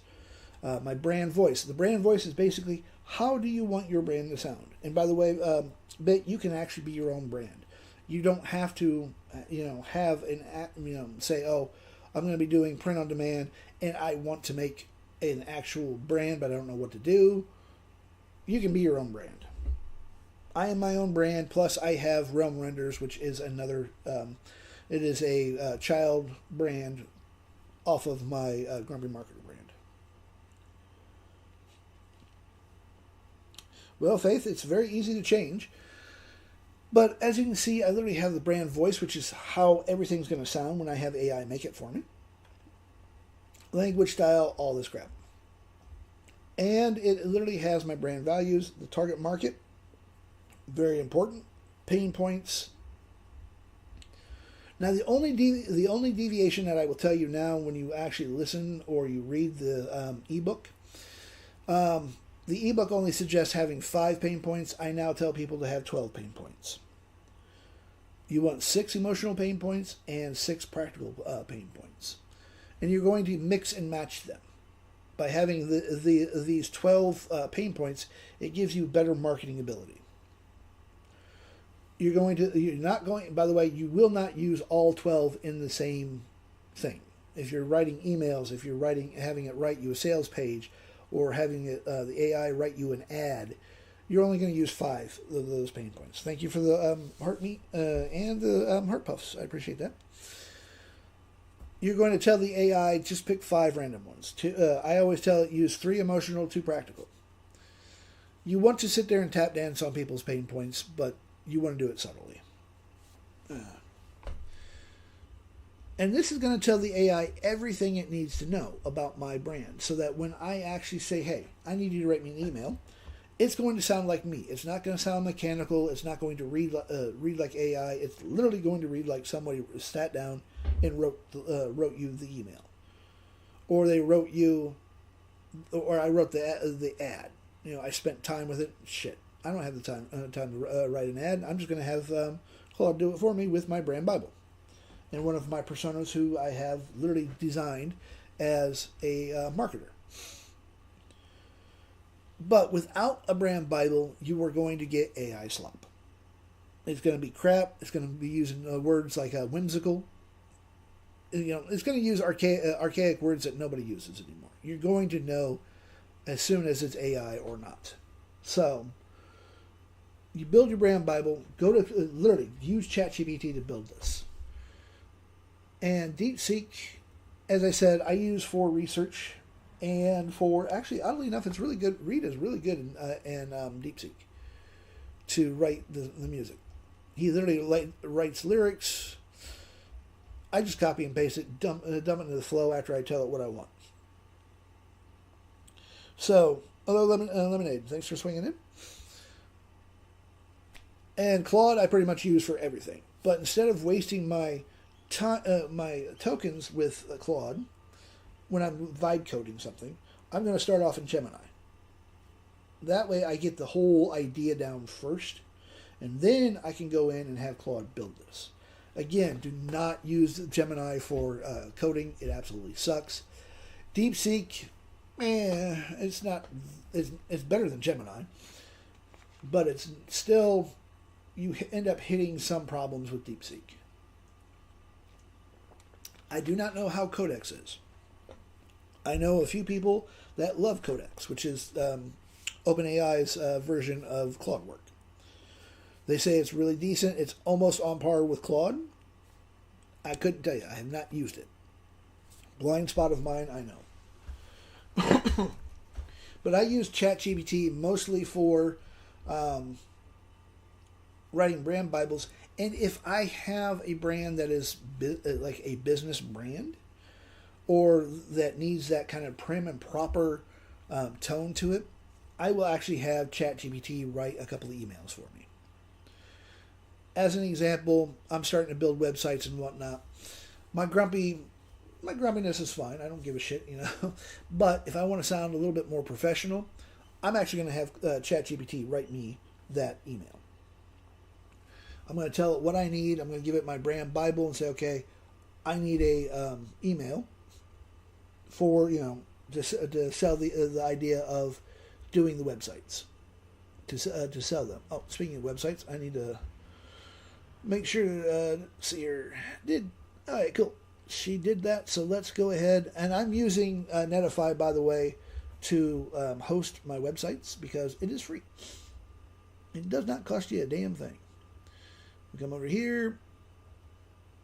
My brand voice. The brand voice is basically how do you want your brand to sound. And by the way, you can actually be your own brand. You don't have to, have say, oh, I'm going to be doing print on demand and I want to make an actual brand, but I don't know what to do. You can be your own brand. I am my own brand, plus I have Realm Renders, which is another, it is a child brand off of my Grumpy Marketer brand. Well, Faith, it's very easy to change. But as you can see, I literally have the brand voice, which is how everything's going to sound when I have AI make it for me. Language style, all this crap. And it literally has my brand values, the target market, very important, pain points. Now, the only deviation that I will tell you now when you actually listen or you read the ebook, the ebook only suggests having 5 pain points. I now tell people to have 12 pain points. You want 6 emotional pain points and 6 practical pain points. And you're going to mix and match them. By having these 12 pain points, it gives you better marketing ability. You're not going, by the way, you will not use all 12 in the same thing. If you're writing emails, if you're having it write you a sales page, or having the AI write you an ad, you're only going to use 5 of those pain points. Thank you for the heart meat and the heart puffs. I appreciate that. You're going to tell the AI, just pick 5 random ones. I always tell it, use 3 emotional, 2 practical. You want to sit there and tap dance on people's pain points, but you want to do it subtly. And this is going to tell the AI everything it needs to know about my brand, so that when I actually say, hey, I need you to write me an email, it's going to sound like me. It's not going to sound mechanical. It's not going to read like AI. It's literally going to read like somebody sat down and wrote you the email, or they wrote you, or I wrote the ad. You know, I spent time with it. Shit, I don't have the time to write an ad. I'm just going to have Claude do it for me with my brand Bible, and one of my personas who I have literally designed as a marketer. But without a brand Bible, you are going to get AI slop. It's going to be crap. It's going to be using words like whimsical. You know, it's going to use archaic words that nobody uses anymore. You're going to know as soon as it's AI or not. So, you build your brand Bible. Go to literally use ChatGPT to build this. And DeepSeek, as I said, I use for research. And for, actually, oddly enough, it's really good. Reed is really good in DeepSeek to write the music. He literally writes lyrics. I just copy and paste it, dump it into the flow after I tell it what I want. So, hello, Lemonade. Thanks for swinging in. And Claude, I pretty much use for everything. But instead of wasting my tokens with Claude, when I'm vibe coding something, I'm going to start off in Gemini. That way I get the whole idea down first, and then I can go in and have Claude build this. Again, do not use Gemini for coding. It absolutely sucks. DeepSeek, it's better than Gemini, but it's still, you end up hitting some problems with DeepSeek. I do not know how Codex is. I know a few people that love Codex, which is OpenAI's version of Claude work. They say it's really decent. It's almost on par with Claude. I couldn't tell you. I have not used it. Blind spot of mine, I know. But I use ChatGPT mostly for writing brand Bibles. And if I have a brand that is like a business brand, or that needs that kind of prim and proper tone to it, I will actually have ChatGPT write a couple of emails for me. As an example, I'm starting to build websites and whatnot. My grumpiness is fine. I don't give a shit, you know. But if I want to sound a little bit more professional, I'm actually going to have ChatGPT write me that email. I'm going to tell it what I need. I'm going to give it my brand Bible and say, okay, I need a email for, you know, to sell the idea of doing the websites, to sell them. Oh, speaking of websites, I need to make sure to see her did. All right, cool. She did that, so let's go ahead. And I'm using Netify, by the way, to host my websites because it is free. It does not cost you a damn thing. We come over here.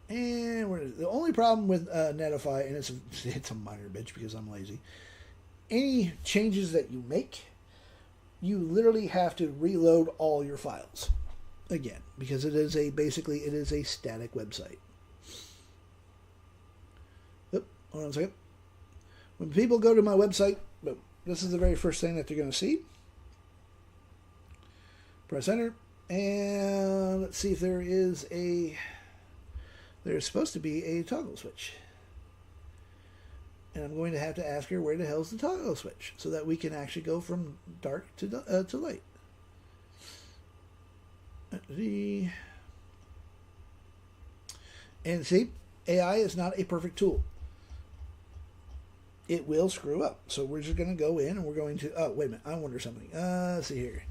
And the only problem with Netify, and it's a minor bitch because I'm lazy, any changes that you make, you literally have to reload all your files again because basically it is a static website. Oop, hold on a second. When people go to my website, boom, this is the very first thing that they're going to see. Press enter, and let's see if there's supposed to be a toggle switch. And I'm going to have to ask her where the hell's the toggle switch so that we can actually go from dark to light. And see, AI is not a perfect tool. It will screw up. So we're just going to go in and we're going to... Oh, wait a minute. I wonder something. Let's see here.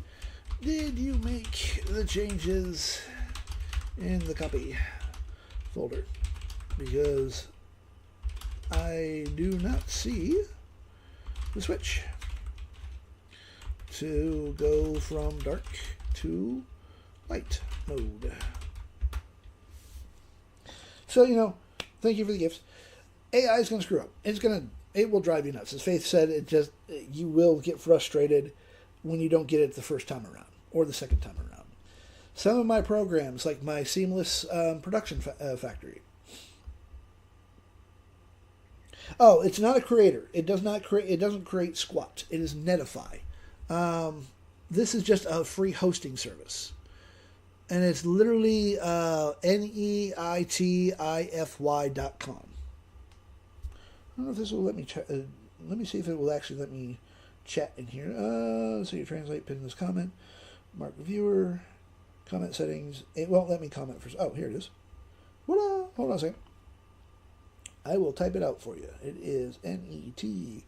Did you make the changes in the copy folder? Because I do not see the switch to go from dark to light mode. So, thank you for the gifts. AI is going to screw up. It will drive you nuts. As Faith said, you will get frustrated when you don't get it the first time around or the second time around. Some of my programs, like my Seamless Production Factory. Oh, it's not a creator. It doesn't create squat. It is Netify. This is just a free hosting service. And it's literally NEITIFY.com. I don't know if this will let me let me see if it will actually let me chat in here. So you translate, pin this comment, mark viewer, comment settings. It won't let me comment first. Oh, here it is. Voila! Hold on a second. I will type it out for you. It is NET LIFY.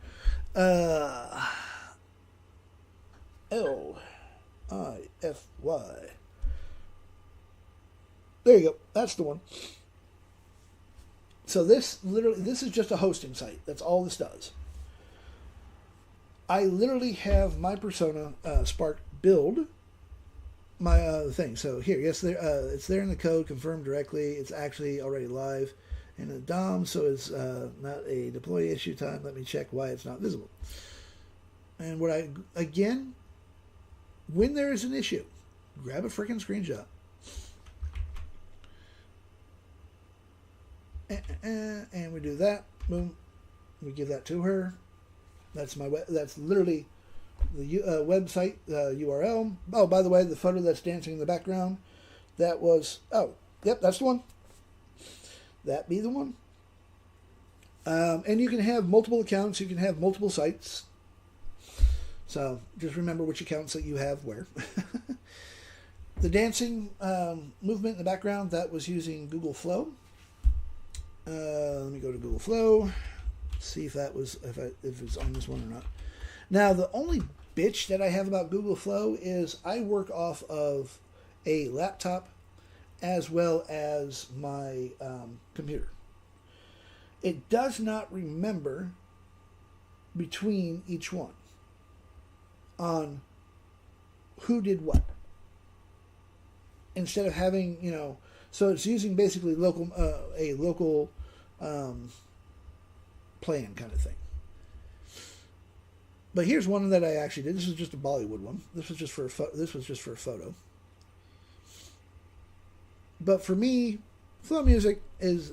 There you go. That's the one. So this is just a hosting site. That's all this does. I literally have my persona Spark build my thing. So here, yes, it's there in the code, confirmed directly. It's actually already live in the DOM, so it's not a deploy issue time. Let me check why it's not visible. And when there is an issue, grab a freaking screenshot. And we do that. Boom. We give that to her. That's literally the website URL. Oh, by the way, the photo that's dancing in the background, that was... Oh, yep, that's the one. That be the one. And you can have multiple accounts. You can have multiple sites. So just remember which accounts that you have where. The dancing movement in the background, that was using Google Flow. Let me go to Google Flow, see if it's on this one or not. Now, the only bitch that I have about Google Flow is I work off of a laptop as well as my computer. It does not remember between each one on who did what. Instead of having, so it's using basically a local plan kind of thing. But here's one that I actually did. This is just a Bollywood one. This was just for a photo. But for me, Flow Music is,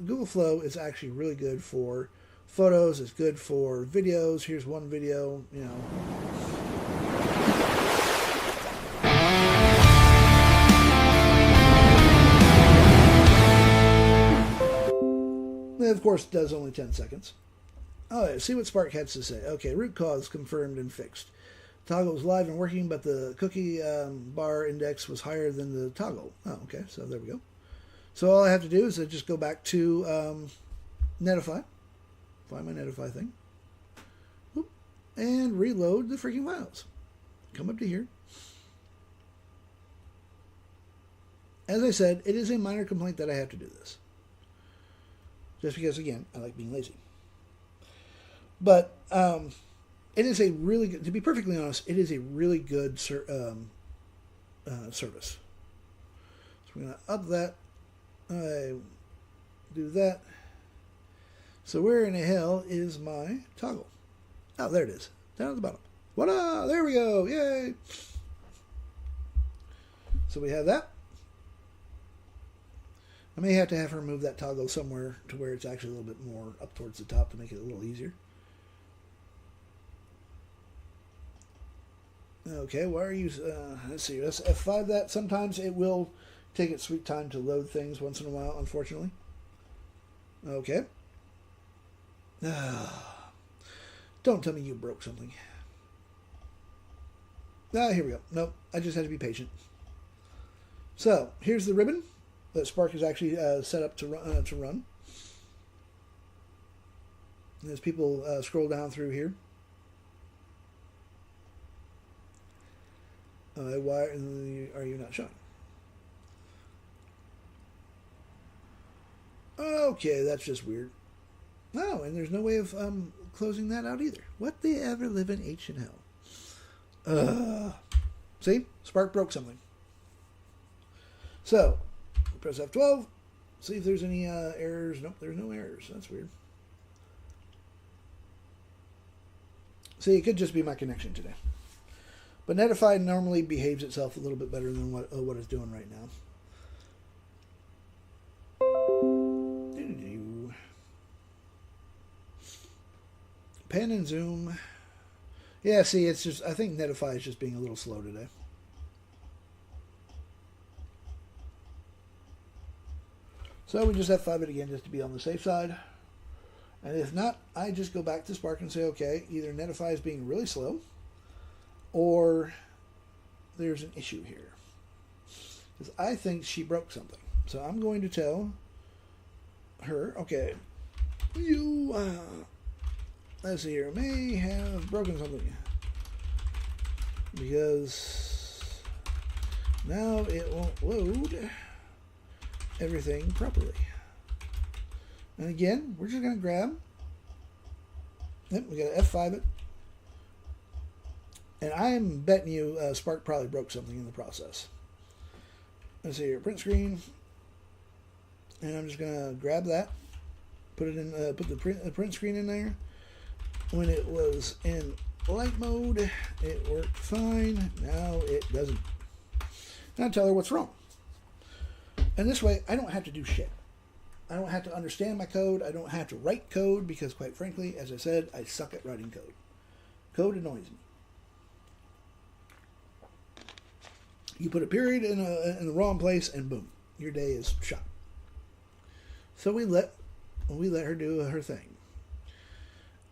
Google Flow is actually really good for photos. It's good for videos. Here's one video, And of course, it does only 10 seconds. Oh, yeah, see what Spark has to say. Okay, root cause confirmed and fixed. Toggle was live and working, but the cookie bar index was higher than the toggle. Oh, okay, so there we go. So all I have to do is just go back to Netify, find my Netify thing, whoop, and reload the freaking files. Come up to here. As I said, it is a minor complaint that I have to do this. Just because, again, I like being lazy. But it is a really good, to be perfectly honest, it is a really good service. So we're going to up that. I do that. So where in the hell is my toggle? Oh, there it is. Down at the bottom. Voila! There we go. Yay! So we have that. I may have to have her move that toggle somewhere to where it's actually a little bit more up towards the top to make it a little easier. Okay, why are you... let's see, let's F5 that. Sometimes it will take its sweet time to load things once in a while, unfortunately. Okay. Don't tell me you broke something. Here we go. Nope, I just had to be patient. So, here's the ribbon. that Spark is actually set up to run. And as people scroll down through here, why are you not showing? Okay, that's just weird. Oh, and there's no way of closing that out either. What the ever living H in hell? See? Spark broke something. So, press F12. See if there's any errors. Nope, there's no errors. That's weird. See, it could just be my connection today. But Netify normally behaves itself a little bit better than what it's doing right now. Pan and zoom. Yeah, see, it's just, I think Netify is just being a little slow today. So we just F5 it again just to be on the safe side. And if not, I just go back to Spark and say, okay, either Netify is being really slow or there's an issue here. Because I think she broke something. So I'm going to tell her, okay, you, let's see here, may have broken something. Because now it won't load everything properly. And again, we're just going to grab. Yep, we got to F5 it. And I'm betting you Spark probably broke something in the process. Let's see here, print screen. And I'm just going to grab that. Put it in. Put the print screen in there. When it was in light mode, it worked fine. Now it doesn't. Now tell her what's wrong. And this way, I don't have to do shit. I don't have to understand my code. I don't have to write code because, quite frankly, as I said, I suck at writing code. Code annoys me. You put a period in the wrong place, and boom, your day is shot. So we let her do her thing.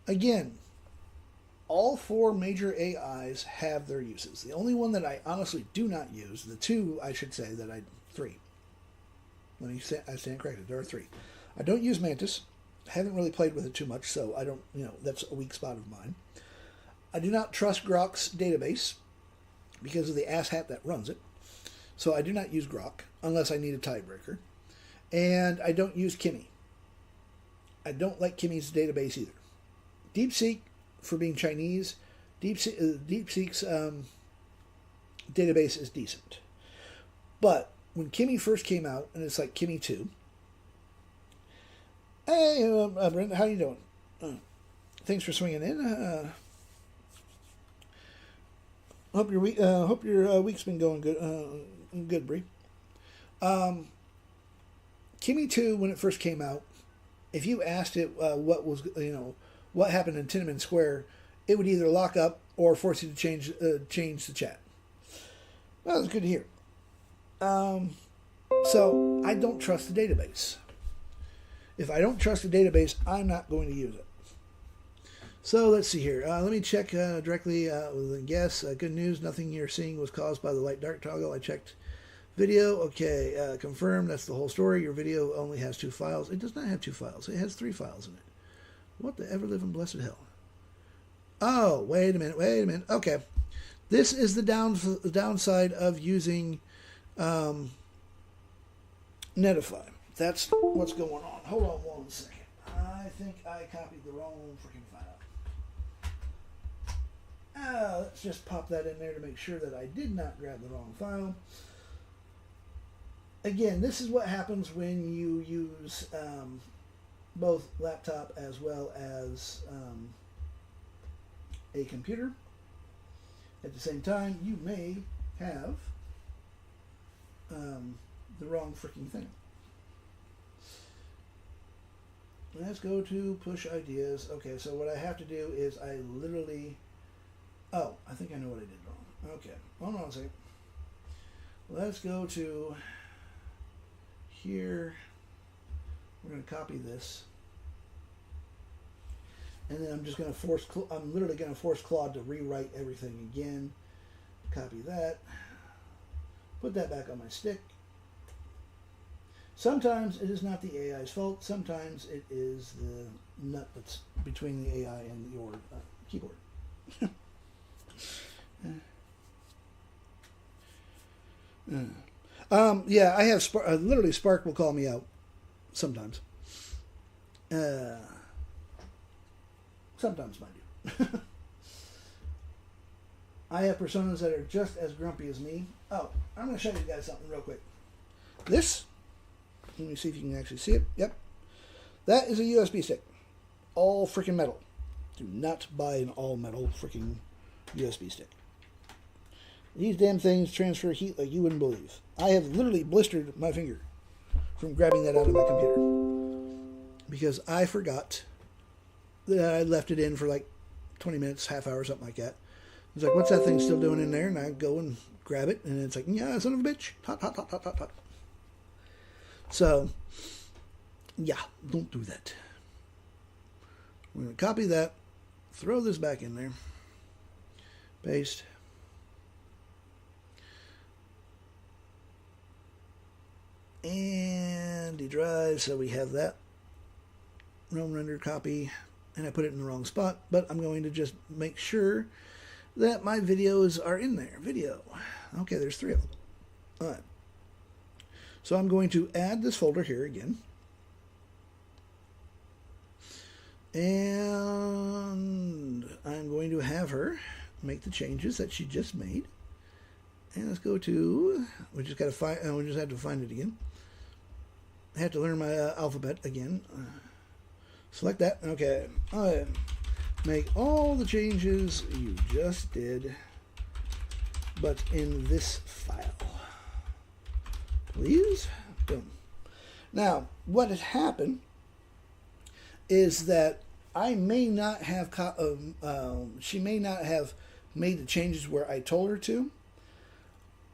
Again, all four major AIs have their uses. The only one that I honestly do not use, the two I should say that three. I stand corrected. There are three. I don't use Mantis. I haven't really played with it too much, so I don't, that's a weak spot of mine. I do not trust Grok's database because of the asshat that runs it. So I do not use Grok unless I need a tiebreaker. And I don't use Kimi. I don't like Kimi's database either. DeepSeek, for being Chinese, DeepSeek's database is decent. But when Kimi first came out, and it's like Kimi 2. Hey, Brenda, how you doing? Thanks for swinging in. Hope your week's been going good, good, Bree. Kimi 2, when it first came out, if you asked it what happened in Tiananmen Square, it would either lock up or force you to change the chat. Well, it's good to hear. So I don't trust the database. If I don't trust the database, I'm not going to use it. So let's see here. Let me check directly with a guess. Good news, nothing you're seeing was caused by the light dark toggle. I checked video. Okay, confirmed. That's the whole story. Your video only has 2 files. It does not have 2 files. It has 3 files in it. What the ever living blessed hell? Oh, wait a minute. Okay. This is the downside of using Netify. That's what's going on. Hold on 1 second. I think I copied the wrong freaking file. Let's just pop that in there to make sure that I did not grab the wrong file. Again, this is what happens when you use both laptop as well as a computer. At the same time, you may have the wrong freaking thing. Let's go to push ideas. Okay, so what I have to do is I literally... Oh, I think I know what I did wrong. Okay, hold on a second. Let's go to here. We're going to copy this. And then I'm just going to I'm literally going to force Claude to rewrite everything again. Copy that. Put that back on my stick. Sometimes it is not the AI's fault. Sometimes it is the nut that's between the AI and your keyboard. Yeah, I have literally Spark will call me out sometimes. Sometimes, mind you. I have personas that are just as grumpy as me. Oh, I'm going to show you guys something real quick. This, let me see if you can actually see it. Yep. That is a USB stick. All freaking metal. Do not buy an all metal freaking USB stick. These damn things transfer heat like you wouldn't believe. I have literally blistered my finger from grabbing that out of my computer. Because I forgot that I left it in for like 20 minutes, half hour, something like that. It's like, what's that thing still doing in there? And I go and grab it, and it's like, yeah, son of a bitch. Hot, hot, hot, hot, hot, hot. So, yeah, don't do that. We're going to copy that, throw this back in there, paste. And drive, so we have that. Realm render copy, and I put it in the wrong spot, but I'm going to just make sure that my videos are in there. Video. Okay, there's 3 of them. All right. So I'm going to add this folder here again. And I'm going to have her make the changes that she just made. And let's go to, we just got to find, we just had to find it again. I have to learn my alphabet again. Select that. Okay. All right. Make all the changes you just did, but in this file. Please. Boom. Now, what had happened is that I may not have, she may not have made the changes where I told her to,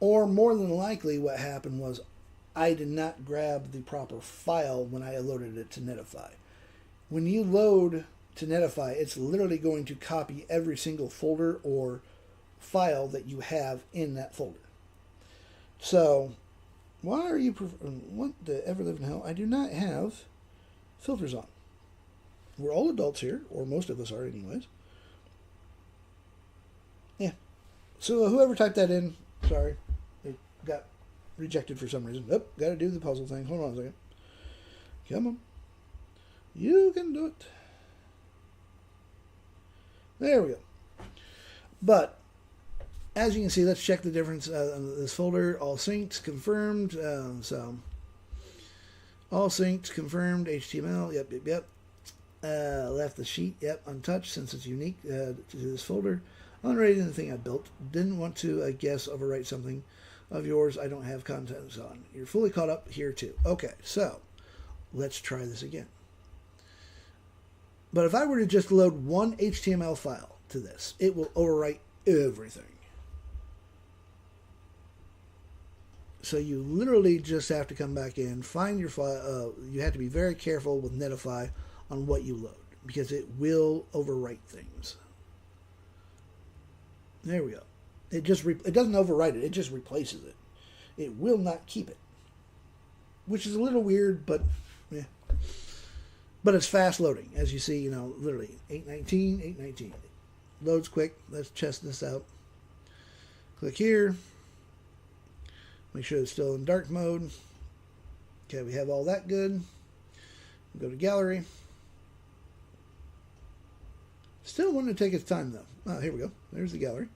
or more than likely what happened was I did not grab the proper file when I loaded it to Netlify. When you load to Netlify, it's literally going to copy every single folder or file that you have in that folder. So, why are you, what the ever living hell? I do not have filters on. We're all adults here, or most of us are anyways. Yeah. So whoever typed that in, sorry, it got rejected for some reason. Oh, got to do the puzzle thing. Hold on a second. Come on. You can do it. There we go. But, as you can see, let's check the difference on this folder. All synced, confirmed. So, all synced, confirmed, HTML. Yep. Left the sheet, untouched since it's unique to this folder. Unrated anything I built. Didn't want to, I guess, overwrite something of yours I don't have contents on. You're fully caught up here too. Okay, so let's try this again. But if I were to just load one HTML file to this, it will overwrite everything. So you literally just have to come back in, find your file. You have to be very careful with Netlify on what you load, because it will overwrite things. There we go. It doesn't overwrite it. It just replaces it. It will not keep it, which is a little weird, but yeah. But it's fast loading, as you see. Literally 819. Loads quick. Let's test this out. Click here. Make sure it's still in dark mode. Okay, we have all that good. Go to gallery. Still wanting to take its time though. Oh, here we go. There's the gallery.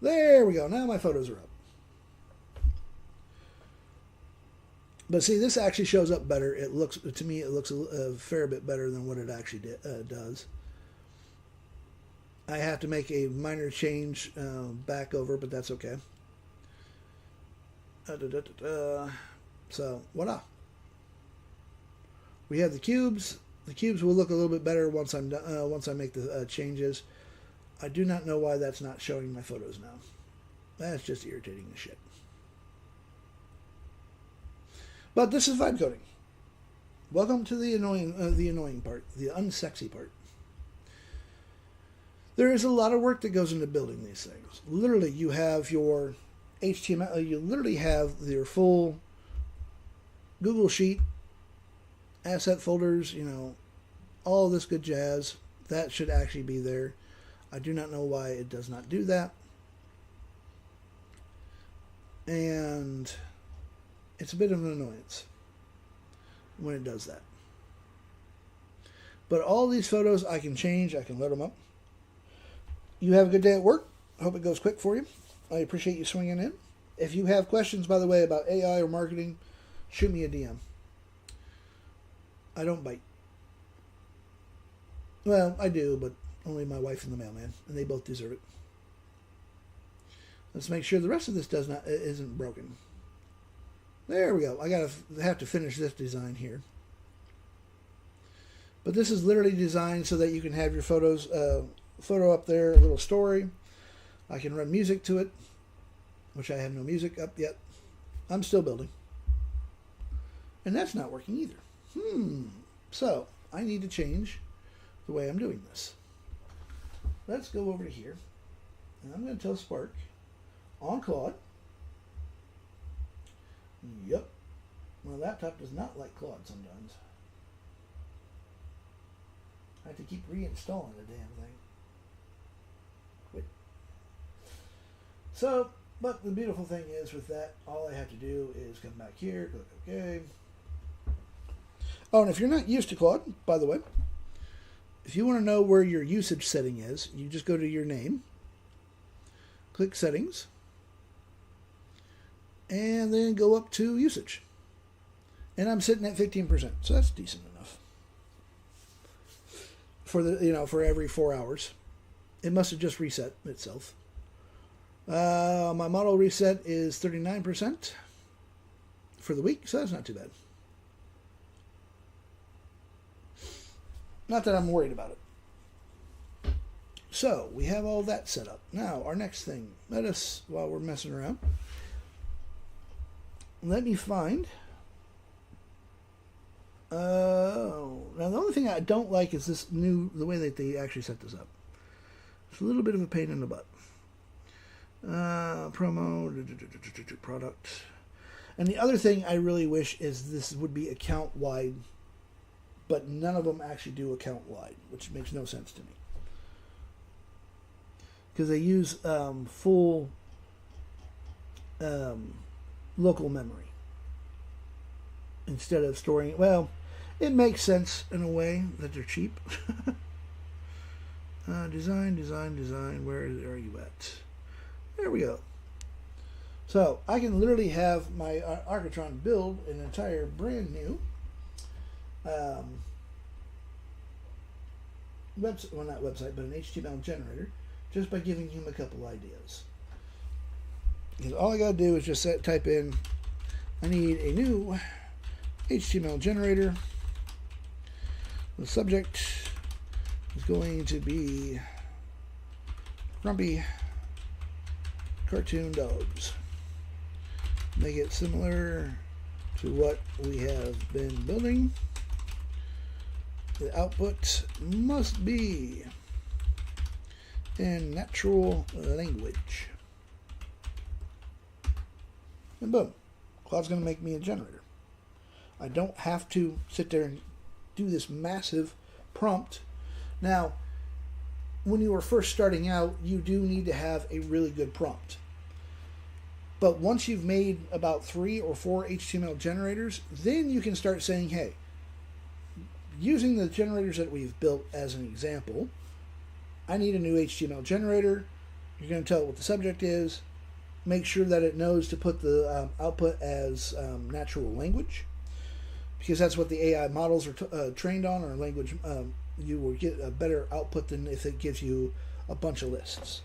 There we go. Now my photos are up. But see, this actually shows up better. It looks, to me, it looks a fair bit better than what it actually does. I have to make a minor change back over, but that's okay. So, voila. We have the cubes. The cubes will look a little bit better once I'm done, once I make the changes. I do not know why that's not showing my photos now. That's just irritating the shit. But this is vibe coding. Welcome to the annoying part, the unsexy part. There is a lot of work that goes into building these things. Literally, you have your HTML, you literally have your full Google Sheet, asset folders, all this good jazz. That should actually be there. I do not know why it does not do that. And it's a bit of an annoyance when it does that. But all these photos I can change. I can load them up. You have a good day at work. Hope it goes quick for you. I appreciate you swinging in. If you have questions, by the way, about AI or marketing, shoot me a DM. I don't bite. Well, I do, but only my wife and the mailman, and they both deserve it. Let's make sure the rest of this isn't broken. There we go. I have to finish this design here. But this is literally designed so that you can have your photo up there, a little story. I can run music to it, which I have no music up yet. I'm still building. And that's not working either. So, I need to change the way I'm doing this. Let's go over to here. And I'm going to tell Spark on Claude. Yep. My laptop does not like Claude sometimes. I have to keep reinstalling the damn thing. Quit. So, but the beautiful thing is with that, all I have to do is come back here, click OK. Oh, and if you're not used to Claude, by the way, if you want to know where your usage setting is, you just go to your name, click Settings, and then go up to Usage. And I'm sitting at 15%, so that's decent enough. For every 4 hours. It must have just reset itself. My model reset is 39% for the week, so that's not too bad. Not that I'm worried about it. So, we have all that set up. Now, our next thing. While we're messing around, let me find... now, the only thing I don't like is the way that they actually set this up. It's a little bit of a pain in the butt. Promo, product. And the other thing I really wish is this would be account-wide, but none of them actually do account-wide, which makes no sense to me. Because they use full local memory instead of storing it. Well, it makes sense in a way that they're cheap. Design. Where are you at? There we go. So I can literally have my Architron build an entire brand new not website, but an HTML generator, just by giving him a couple ideas. Because all I gotta do is just type in, I need a new HTML generator. The subject is going to be grumpy cartoon dogs. Make it similar to what we have been building. The output must be in natural language. And boom, Claude's going to make me a generator. I don't have to sit there and do this massive prompt. Now, when you are first starting out, you do need to have a really good prompt. But once you've made about 3 or 4 HTML generators, then you can start saying, hey, using the generators that we've built as an example, I need a new HTML generator. You're going to tell it what the subject is. Make sure that it knows to put the output as natural language, because that's what the AI models are trained on, or language. You will get a better output than if it gives you a bunch of lists.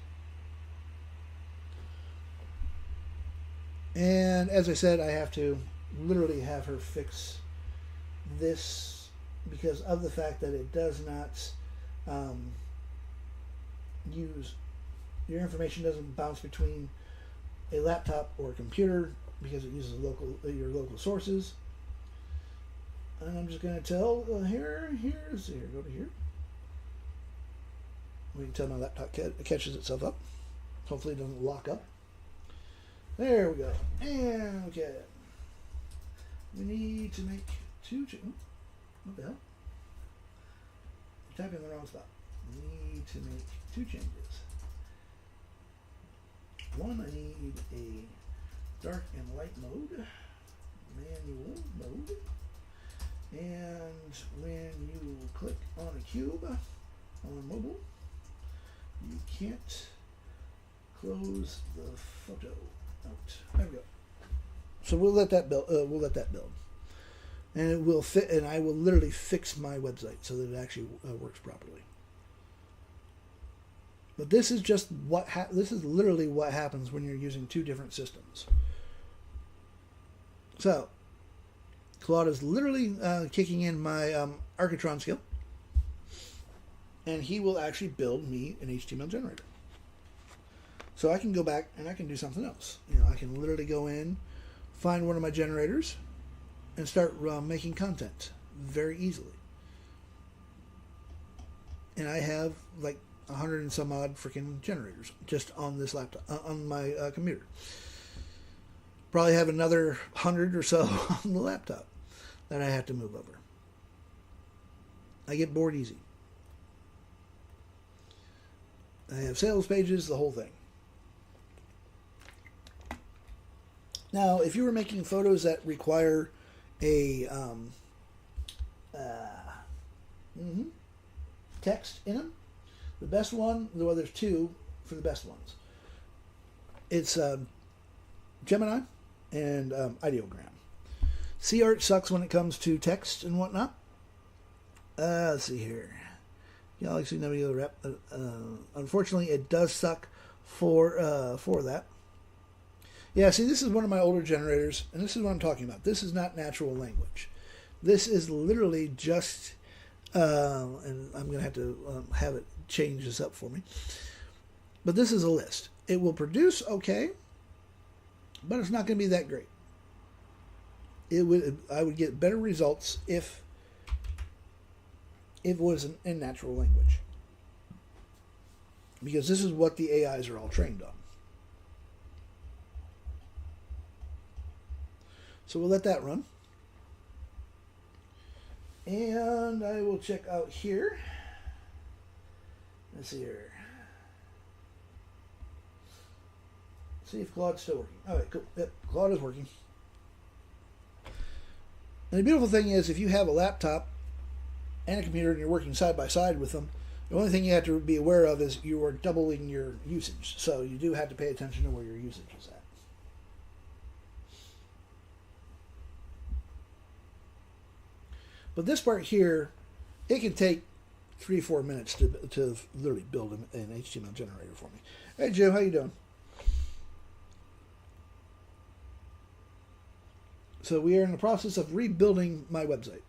And as I said, I have to literally have her fix this because of the fact that it does not use, your information doesn't bounce between a laptop or a computer because it uses your local sources. And I'm just going to tell go to here. Wait until my laptop catches itself up. Hopefully it doesn't lock up. There we go. And okay. We need to make two. What the hell? I'm typing in the wrong spot. We need to make two changes. One, I need a dark and light mode, manual mode, and when you click on a cube on mobile, you can't close the photo out. There we go. So we'll let that build. And it will fit. And I will literally fix my website so that it actually works properly. But this is just this is literally what happens when you're using two different systems. So Claude is literally kicking in my Architron skill, and he will actually build me an HTML generator. So I can go back and I can do something else. You know, I can literally go in, find one of my generators, and start making content very easily. And I have like 100 and some odd freaking generators just on this laptop, on my computer. Probably have another 100 or so on the laptop that I have to move over. I get bored easy. I have sales pages, the whole thing. Now, if you were making photos that require a text in them, the best one, well, there's two for the best ones. It's Gemini and Ideogram. CArt sucks when it comes to text and whatnot. Let's see here. Galaxy Nebula Rep. Unfortunately, it does suck for that. Yeah, see, this is one of my older generators, and this is what I'm talking about. This is not natural language. This is literally just, and I'm going to have to have it change this up for me. But this is a list. It will produce okay, but it's not going to be that great. I would get better results if it was in natural language. Because this is what the AIs are all trained on. So we'll let that run. And I will check out here. Let's see here. See if Claude's still working. All right, cool. Yep, Claude is working. And the beautiful thing is, if you have a laptop and a computer and you're working side by side with them, the only thing you have to be aware of is you are doubling your usage. So you do have to pay attention to where your usage is at. But this part here, it can take 3-4 minutes to literally build an HTML generator for me. Hey, Joe, how you doing? So we are in the process of rebuilding my website.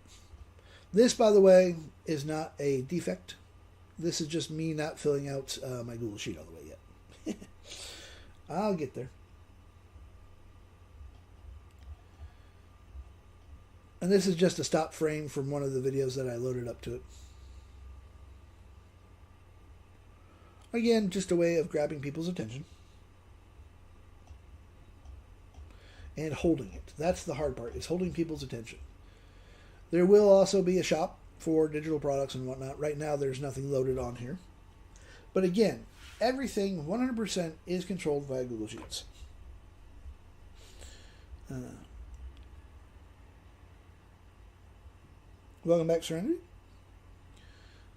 This, by the way, is not a defect. This is just me not filling out my Google Sheet all the way yet. I'll get there. And this is just a stop frame from one of the videos that I loaded up to it. Again, just a way of grabbing people's attention. And holding it. That's the hard part, is holding people's attention. There will also be a shop for digital products and whatnot. Right now, there's nothing loaded on here. But again, everything 100% is controlled via Google Sheets. Welcome back, Serenity.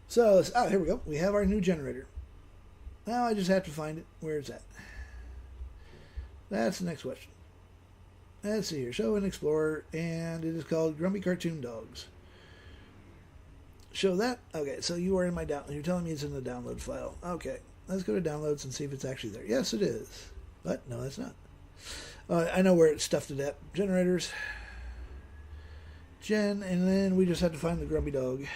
So, here we go. We have our new generator. Now I just have to find it. Where it's at. That's the next question. Let's see here. Show and Explorer, and it is called Grumpy Cartoon Dogs. Show that? Okay, so you are in my download. You're telling me it's in the download file. Okay, let's go to downloads and see if it's actually there. Yes, it is. But, no, it's not. I know where it's stuffed it at. Generators. And then we just have to find the Grumpy Dog.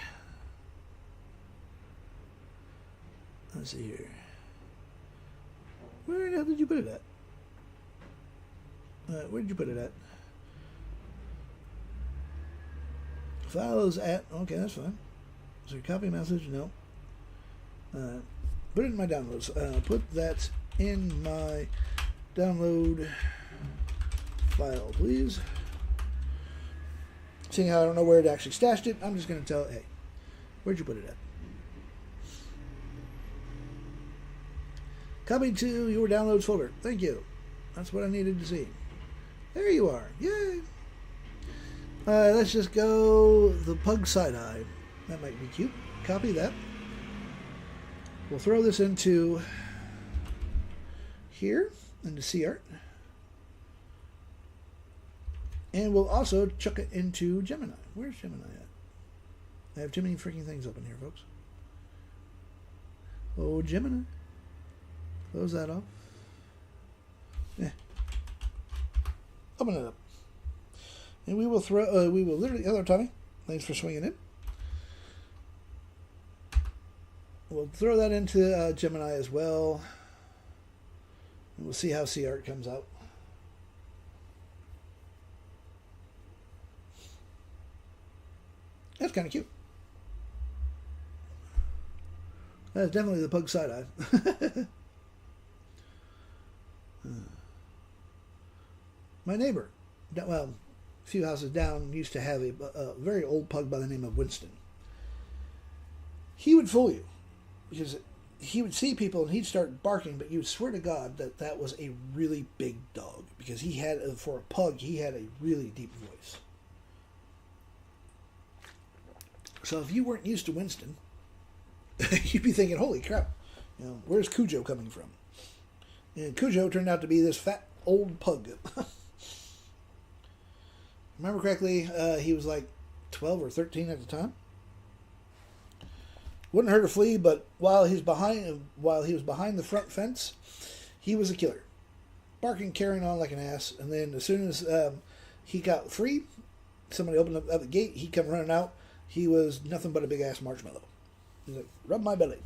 Let's see here. Where the hell did you put it at? Where did you put it at? Files at. Okay, that's fine. Is there a copy message? No. Put it in my downloads. Put that in my download file, please. Seeing how I don't know where it actually stashed it, I'm just going to tell it, hey, where'd you put it at? Coming to your downloads folder. Thank you. That's what I needed to see. There you are. Yay. Let's just go the pug side-eye. That might be cute. Copy that. We'll throw this into here, into CArt. And we'll also chuck it into Gemini. Where's Gemini at? I have too many freaking things open here, folks. Oh, Gemini. Close that off. Open it up. And we will literally, hello Tommy. Thanks for swinging in. We'll throw that into Gemini as well. And we'll see how CArt comes out. That's kind of cute. That's definitely the pug side-eye. My neighbor, well, a few houses down, used to have a very old pug by the name of Winston. He would fool you because he would see people and he'd start barking, but you would swear to God that that was a really big dog because he had, for a pug, he had a really deep voice. So if you weren't used to Winston, you'd be thinking, holy crap, where's Cujo coming from? And Cujo turned out to be this fat old pug. Remember correctly, he was like 12 or 13 at the time. Wouldn't hurt a flea, but while he was behind the front fence, he was a killer. Barking, carrying on like an ass, and then as soon as he got free, somebody opened up the gate, he'd come running out. He was nothing but a big-ass marshmallow. He's like, rub my belly.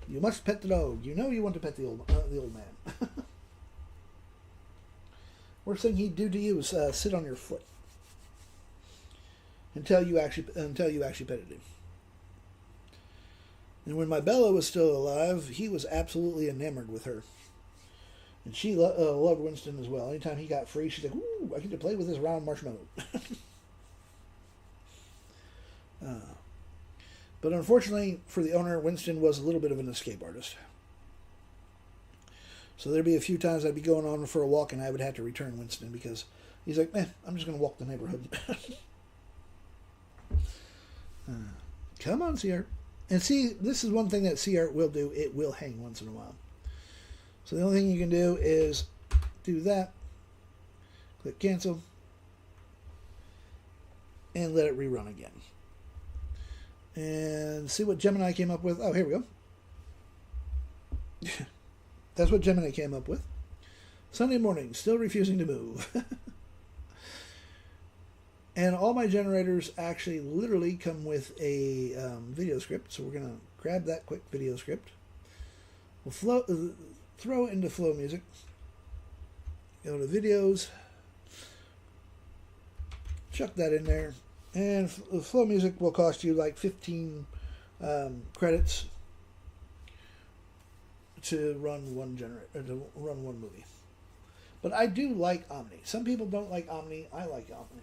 You must pet the dog. You know you want to pet the old man. Worst thing he'd do to you is sit on your foot until you actually petted him. And when my Bella was still alive, he was absolutely enamored with her. And she loved Winston as well. Anytime he got free, she's like, ooh, I get to play with this round marshmallow. But unfortunately for the owner, Winston was a little bit of an escape artist. So there'd be a few times I'd be going on for a walk and I would have to return Winston because he's like, I'm just going to walk the neighborhood. Come on, CArt. And see, this is one thing that CArt will do. It will hang once in a while. So the only thing you can do is do that. Click cancel. And let it rerun again. And see what Gemini came up with. Oh, here we go. That's what Gemini came up with. Sunday morning, still refusing to move. And all my generators actually literally come with a video script. So we're going to grab that quick video script. We'll throw it into flow music. Go to videos. Chuck that in there. And flow music will cost you like 15 credits to run one movie. But I do like Omni. Some people don't like Omni. I like Omni.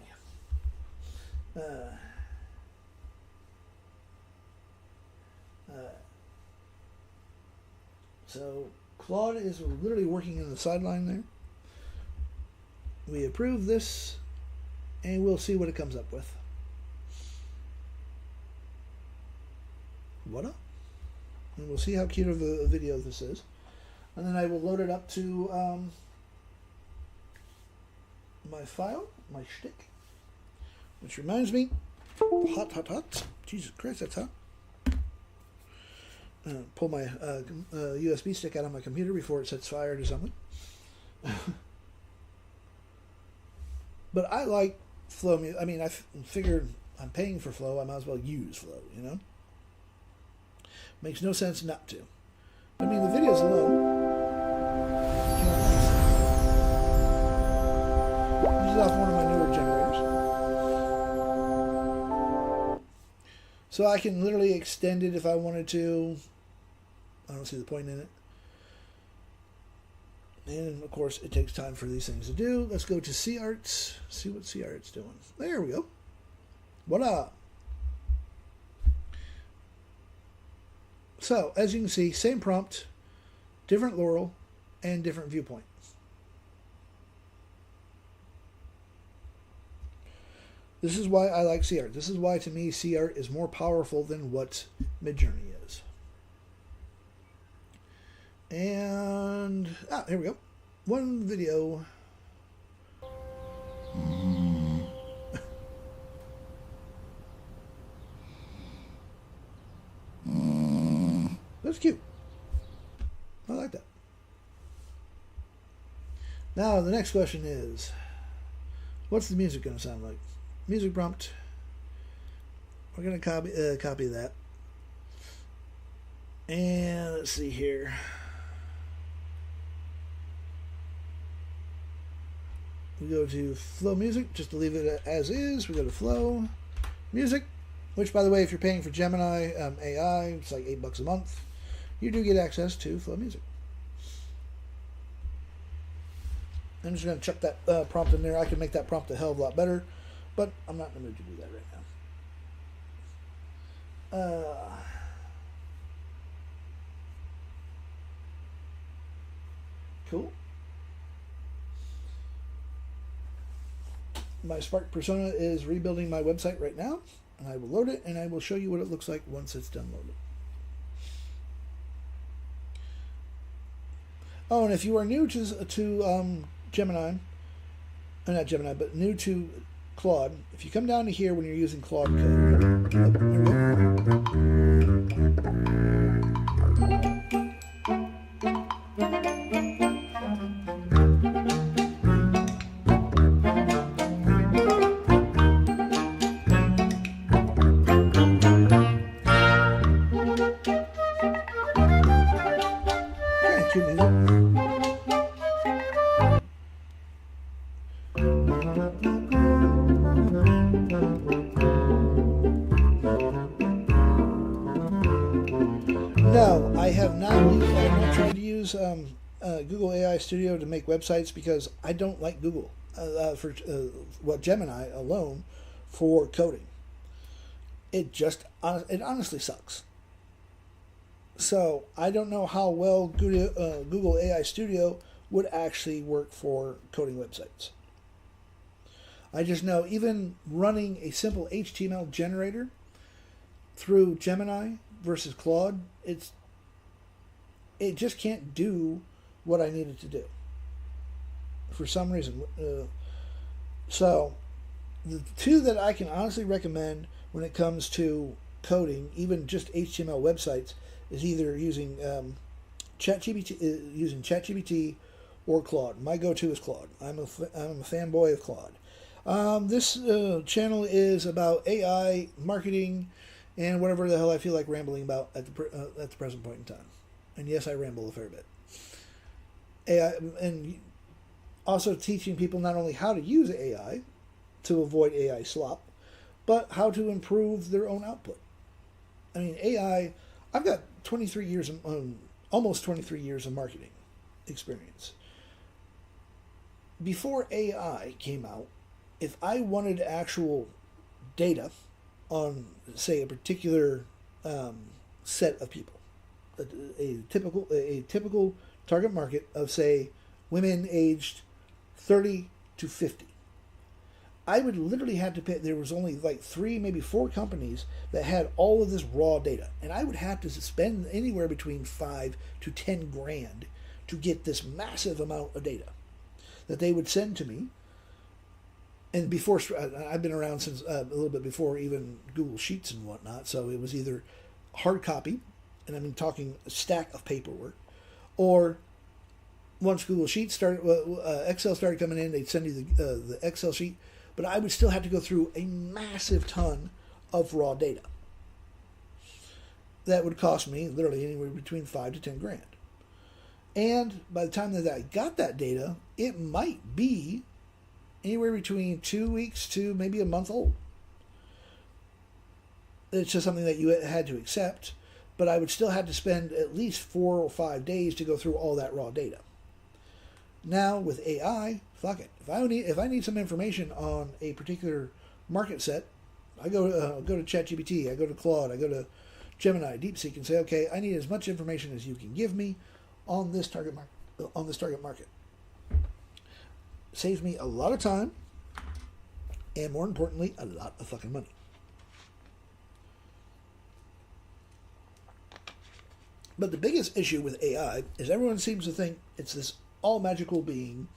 So Claude is literally working in the sideline there. We approve this, and we'll see what it comes up with. Voila. And we'll see how cute of a video this is. And then I will load it up to my file, my shtick. Which reminds me, hot. Jesus Christ, that's hot. Pull my USB stick out of my computer before it sets fire to something. But I like flow music. I mean, I figured I'm paying for flow. I might as well use flow, you know? Makes no sense not to. I mean, the videos alone. This is off one of my newer generators. So I can literally extend it if I wanted to. I don't see the point in it. And, of course, it takes time for these things to do. Let's go to CArts, see what CArt's doing. There we go. Voila. So, as you can see, same prompt, different Laurel, and different viewpoint. This is why I like CArt. This is why, to me, CArt is more powerful than what Midjourney is. And, here we go. One video. That's cute. I like that. Now, the next question is, what's the music going to sound like? Music prompt. We're going to copy that. And let's see here. We go to Flow Music, just to leave it as is. We go to Flow Music, which, by the way, if you're paying for Gemini AI, it's like $8 a month. You do get access to Flow Music. I'm just going to chuck that prompt in there. I can make that prompt a hell of a lot better, but I'm not in the mood to do that right now. Cool. My Spark persona is rebuilding my website right now, and I will load it, and I will show you what it looks like once it's done loaded. Oh, and if you are new to Gemini, not Gemini, but new to Claude, if you come down to here when you're using Claude code, there we No, I have not tried to use Google AI Studio to make websites because I don't like Google for Gemini alone for coding. It honestly sucks. So I don't know how well Google AI Studio would actually work for coding websites. I just know even running a simple HTML generator through Gemini versus Claude, it just can't do what I need it to do for some reason. So the two that I can honestly recommend when it comes to coding, even just HTML websites, is either using ChatGPT or Claude. My go-to is Claude. I'm a fanboy of Claude. This channel is about AI marketing and whatever the hell I feel like rambling about at the present point in time. And yes, I ramble a fair bit. AI, and also teaching people not only how to use AI to avoid AI slop, but how to improve their own output. I mean, AI, I've got 23 years, almost 23 years of marketing experience. Before AI came out, if I wanted actual data on, say, a particular set of people, a typical target market of, say, women aged 30 to 50, I would literally have to pay. There was only like 3, maybe 4 companies that had all of this raw data, and I would have to spend anywhere between 5 to 10 grand to get this massive amount of data that they would send to me. And before, I've been around since a little bit before even Google Sheets and whatnot, so it was either hard copy, and I'm talking a stack of paperwork, or once Google Sheets started, Excel started coming in, they'd send you the Excel sheet, but I would still have to go through a massive ton of raw data. That would cost me literally anywhere between 5 to 10 grand. And by the time that I got that data, it might be anywhere between 2 weeks to maybe a month old. It's just something that you had to accept, but I would still have to spend at least 4 or 5 days to go through all that raw data. Now with AI, fuck it. If I need some information on a particular market set, I go to ChatGPT, I go to Claude, I go to Gemini, DeepSeek, and say, okay, I need as much information as you can give me on this target market. Saves me a lot of time, and more importantly, a lot of fucking money. But the biggest issue with AI is everyone seems to think it's this all magical being,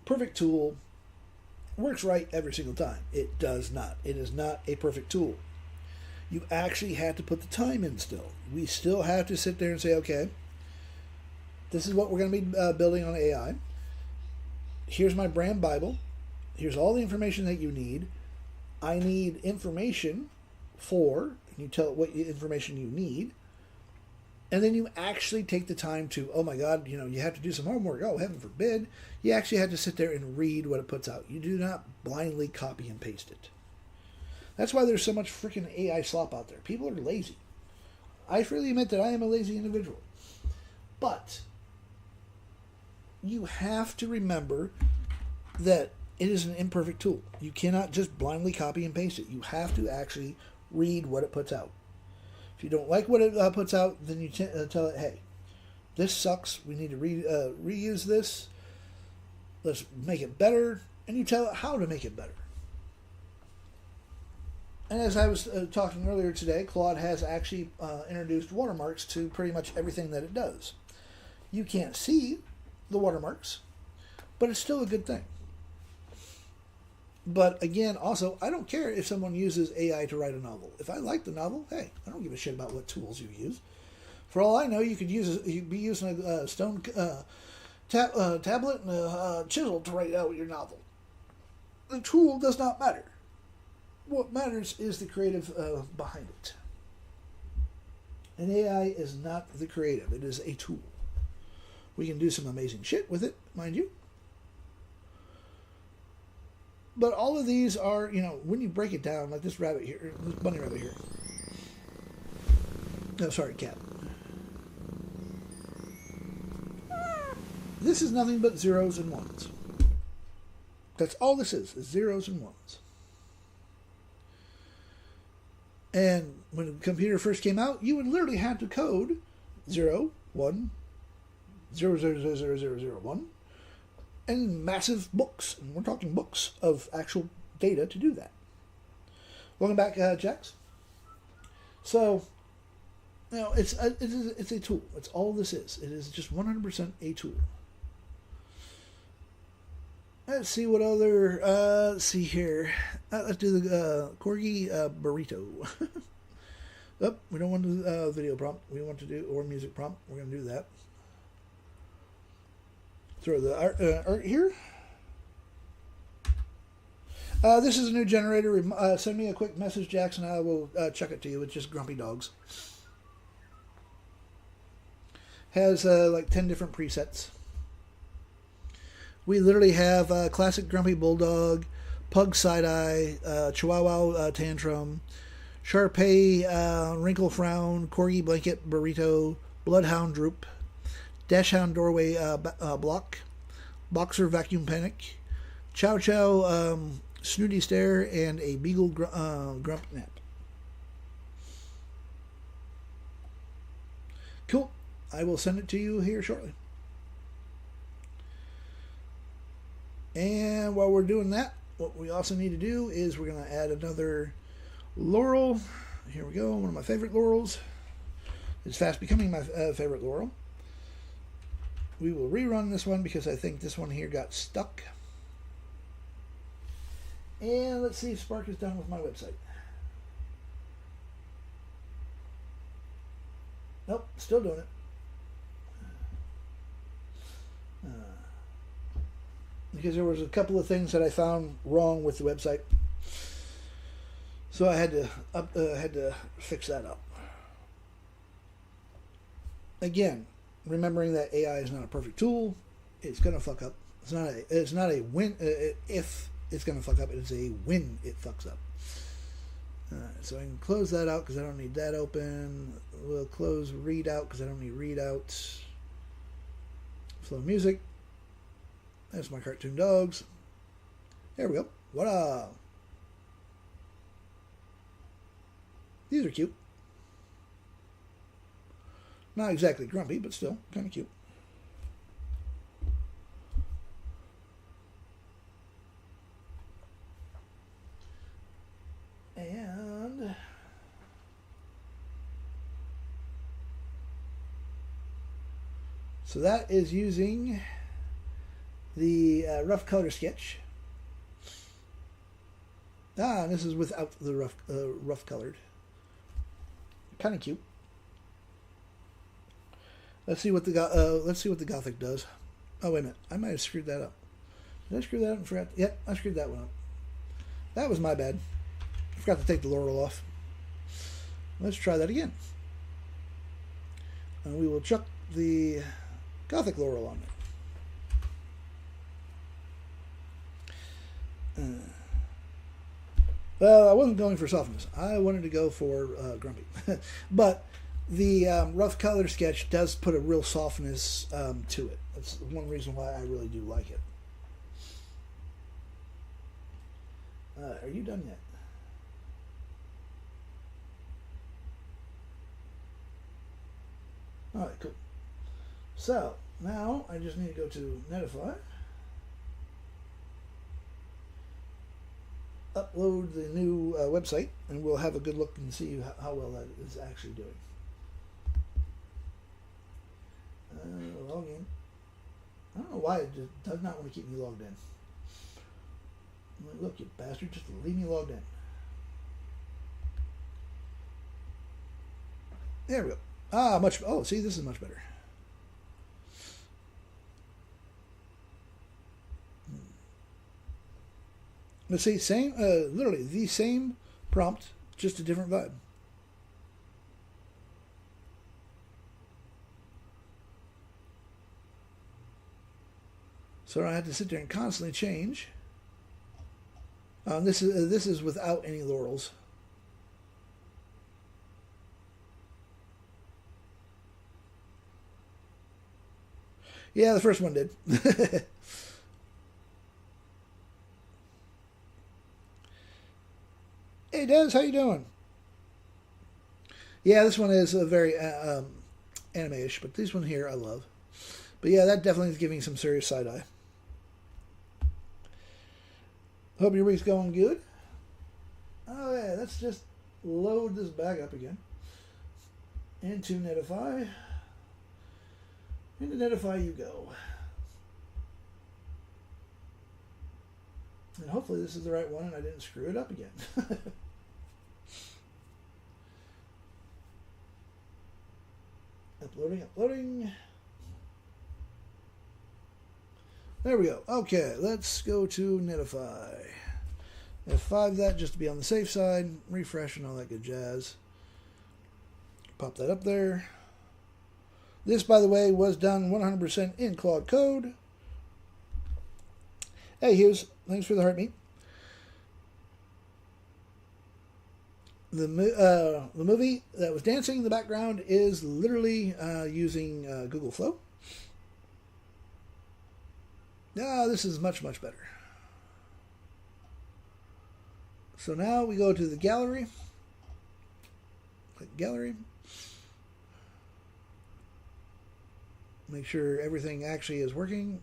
perfect tool, works right every single time. It does not. It is not a perfect tool. You actually have to put the time in still. We still have to sit there and say, okay, this is what we're going to be building on AI. Here's my brand Bible. Here's all the information that you need. I need information and you tell it what information you need. And then you actually take the time to, oh my God, you have to do some homework. Oh, heaven forbid. You actually have to sit there and read what it puts out. You do not blindly copy and paste it. That's why there's so much freaking AI slop out there. People are lazy. I freely admit that I am a lazy individual. But you have to remember that it is an imperfect tool. You cannot just blindly copy and paste it. You have to actually read what it puts out. If you don't like what it puts out, then you tell it, hey, this sucks. We need to reuse this. Let's make it better. And you tell it how to make it better. And as I was talking earlier today, Claude has actually introduced watermarks to pretty much everything that it does. You can't see the watermarks, but it's still a good thing. But again, also, I don't care if someone uses AI to write a novel. If I like the novel, hey, I don't give a shit about what tools you use. For all I know, you could be using a stone tablet and a chisel to write out your novel. The tool does not matter. What matters is the creative behind it. And AI is not the creative. It is a tool. We can do some amazing shit with it, mind you. But all of these are, when you break it down, like this rabbit here, this bunny rabbit here. No, sorry, cat. This is nothing but zeros and ones. That's all this is zeros and ones. And when the computer first came out, you would literally have to code 0, 1, 0, 0, 0, 0, 0, 0, 1. And massive books, and we're talking books of actual data to do that. Welcome back, Jax. So, it's a tool. It's all this is. It is just 100% a tool. Let's see what other. Let's see here. Let's do the corgi burrito. Oh, we don't want to do video prompt. We want to do or music prompt. We're going to do that. Throw the art here. This is a new generator. Send me a quick message, Jackson. I will chuck it to you. It's just grumpy dogs. Has like 10 different presets. We literally have classic grumpy bulldog, pug side-eye, chihuahua tantrum, Shar-Pei wrinkle frown, corgi blanket burrito, bloodhound droop, dashhound doorway block, boxer vacuum panic, chow chow snooty stare, and a beagle grump nap. Cool. I will send it to you here shortly. And while we're doing that, what we also need to do is we're going to add another laurel. Here we go. One of my favorite laurels. It's fast becoming my favorite laurel. We will rerun this one because I think this one here got stuck. And let's see if Spark is done with my website. Nope, still doing it. Because there was a couple of things that I found wrong with the website, so I had to fix that up. Again, remembering that AI is not a perfect tool, it's gonna fuck up. It's not a win if it's gonna fuck up. It's a when it fucks up. So I can close that out because I don't need that open. We'll close read out because I don't need read out. Flow music. There's my cartoon dogs. There we go. Voila! These are cute. Not exactly grumpy, but still kind of cute. And so that is using the rough color sketch. And this is without the rough colored. Kind of cute. Let's see what the Gothic does. Oh, wait a minute. I might have screwed that up. Did I screw that up and forgot? Yep, I screwed that one up. That was my bad. I forgot to take the laurel off. Let's try that again. And we will chuck the Gothic laurel on it. Well, I wasn't going for softness. I wanted to go for grumpy. But the rough color sketch does put a real softness to it. That's one reason why I really do like it. Are you done yet? All right, cool. So now I just need to go to Netify, upload the new website, and we'll have a good look and see how well that is actually doing. Log in. I don't know why it just does not want to keep me logged in. I'm like, look, you bastard, just leave me logged in. There we go. Oh, see, this is much better. Let's see, literally the same prompt, just a different vibe. So I had to sit there and constantly change. This is without any laurels. Yeah, the first one did. Hey, Des, how you doing? Yeah, this one is a very anime-ish, but this one here I love. But yeah, that definitely is giving some serious side-eye. Hope your week's going good. Oh yeah, let's just load this back up again. Into Netify. Into Netify you go. And hopefully this is the right one and I didn't screw it up again. Uploading. There we go. Okay, let's go to Netify. F5 that just to be on the safe side. Refresh and all that good jazz. Pop that up there. This, by the way, was done 100% in Claude code. Hey, Hughes. Thanks for the heartbeat. The movie that was dancing in the background is literally using Google Flow. This is much, much better. So now we go to the gallery. Click gallery. Make sure everything actually is working.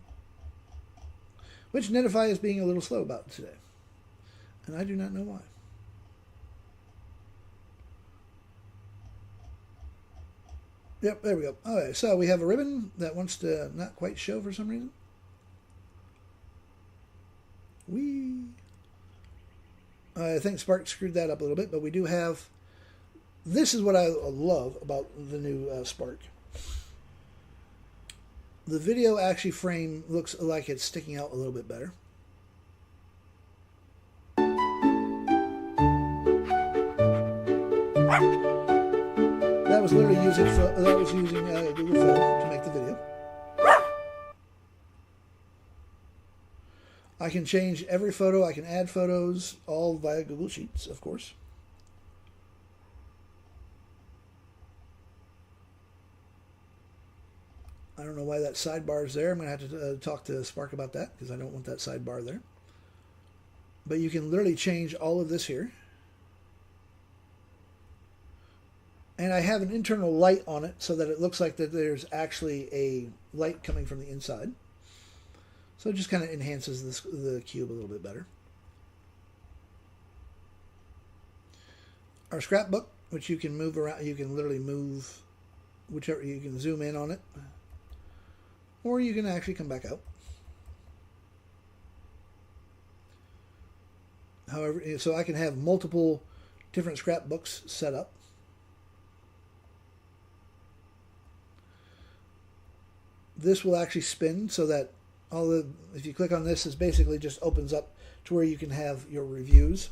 Which Netify is being a little slow about today. And I do not know why. Yep, there we go. Okay, so we have a ribbon that wants to not quite show for some reason. I think Spark screwed that up a little bit, but we do have... This is what I love about the new Spark. The video actually frame looks like it's sticking out a little bit better. That was literally using Google Flow to make the video. I can change every photo. I can add photos, all via Google Sheets, of course. I don't know why that sidebar is there. I'm going to have to talk to Spark about that because I don't want that sidebar there. But you can literally change all of this here. And I have an internal light on it so that it looks like that there's actually a light coming from the inside. So it just kind of enhances the cube a little bit better. Our scrapbook, which you can move around, you can literally move whichever, you can zoom in on it. Or you can actually come back out. However, so I can have multiple different scrapbooks set up. This will actually spin so that if you click on this, it basically just opens up to where you can have your reviews.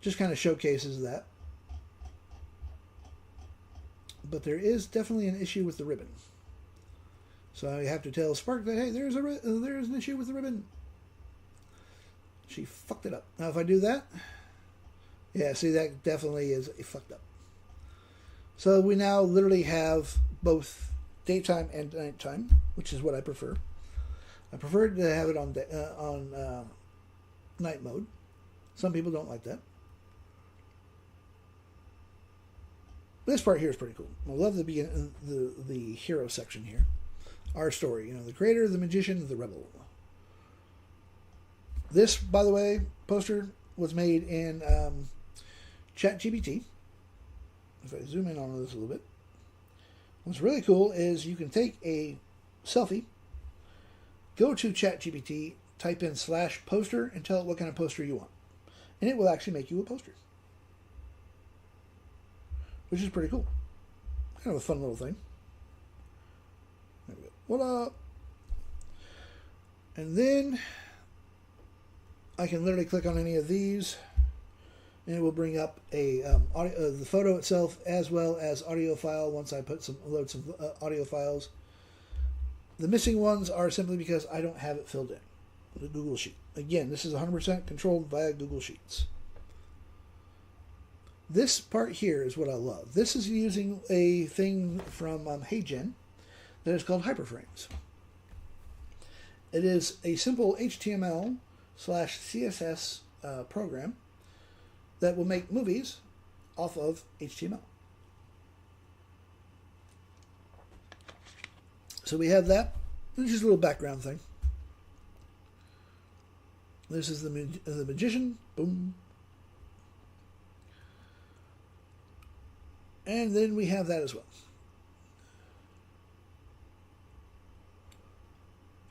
Just kind of showcases that. But there is definitely an issue with the ribbon. So I have to tell Spark that, hey, there's an issue with the ribbon. She fucked it up. Now if I do that, yeah, see, that definitely is fucked up. So we now literally have both daytime and nighttime, which is what I prefer. I prefer to have it on night mode. Some people don't like that. This part here is pretty cool. I love the hero section here. Our story, you know, the creator, the magician, the rebel. This, by the way, poster was made in ChatGPT. If I zoom in on this a little bit. What's really cool is you can take a selfie, go to ChatGPT, type in /poster, and tell it what kind of poster you want. And it will actually make you a poster. Which is pretty cool. Kind of a fun little thing. There we go. What up? And then I can literally click on any of these, and it will bring up the photo itself as well as audio file. Once I load some audio files, the missing ones are simply because I don't have it filled in. The Google Sheet. Again, this is 100% controlled via Google Sheets. This part here is what I love. This is using a thing from HeyGen that is called Hyperframes. It is a simple HTML/CSS program that will make movies off of HTML. So we have that. This is just a little background thing. This is the magician. Boom. And then we have that as well.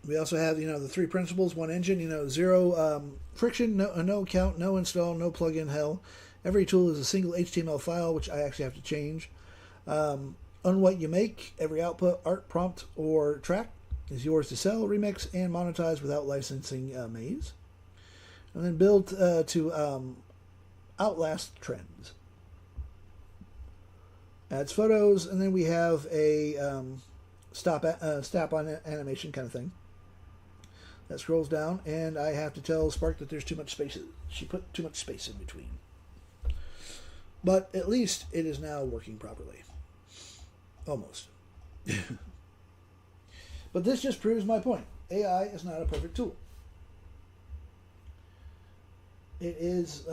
We also have, the three principles, one engine, zero friction, no account, no install, no plugin hell. Every tool is a single HTML file, which I actually have to change. On what you make, every output, art, prompt, or track is yours to sell, remix, and monetize without licensing maze. And then build to outlast trends. Adds photos, and then we have a stop on animation kind of thing that scrolls down, and I have to tell Spark that there's too much space. She put too much space in between. But at least it is now working properly. Almost. But this just proves my point. AI is not a perfect tool. It is,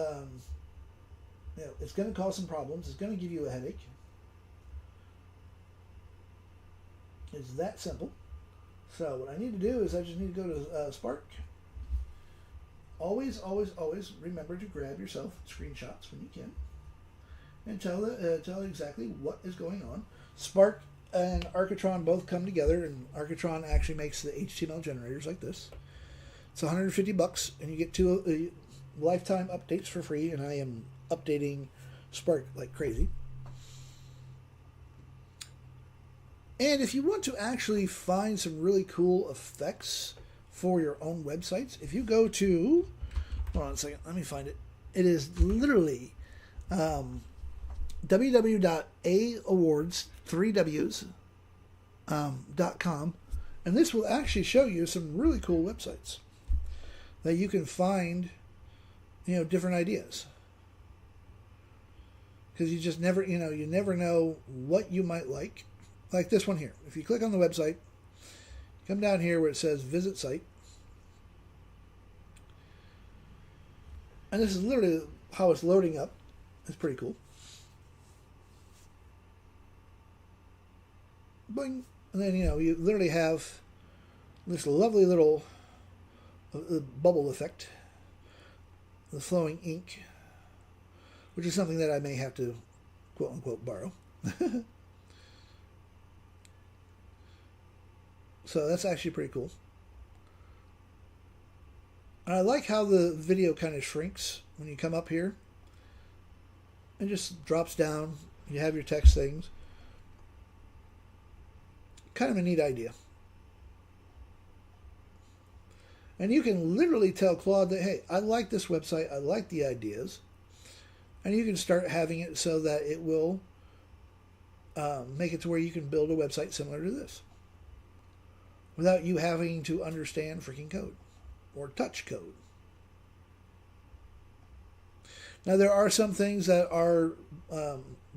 it's going to cause some problems. It's going to give you a headache. It's that simple. So what I need to do is I just need to go to Spark. Always, always, always remember to grab yourself screenshots when you can, and tell exactly what is going on. Spark and Architron both come together, and Architron actually makes the HTML generators like this. It's $150, and you get 2 lifetime updates for free. And I am updating Spark like crazy. And if you want to actually find some really cool effects for your own websites, if you go to, hold on a second, let me find it. It is literally www.awards3ws.com, and this will actually show you some really cool websites that you can find, different ideas. Because you just never, you never know what you might like. like this one here. If you click on the website, come down here where it says visit site. And this is literally how it's loading up. It's pretty cool. Boing. And then, you literally have this lovely little bubble effect. The flowing ink. Which is something that I may have to, quote unquote, borrow. So that's actually pretty cool. And I like how the video kind of shrinks when you come up here. It just drops down. You have your text things. Kind of a neat idea. And you can literally tell Claude that, hey, I like this website. I like the ideas. And you can start having it so that it will make it to where you can build a website similar to this. Without you having to understand freaking code. Or touch code. Now there are some things that are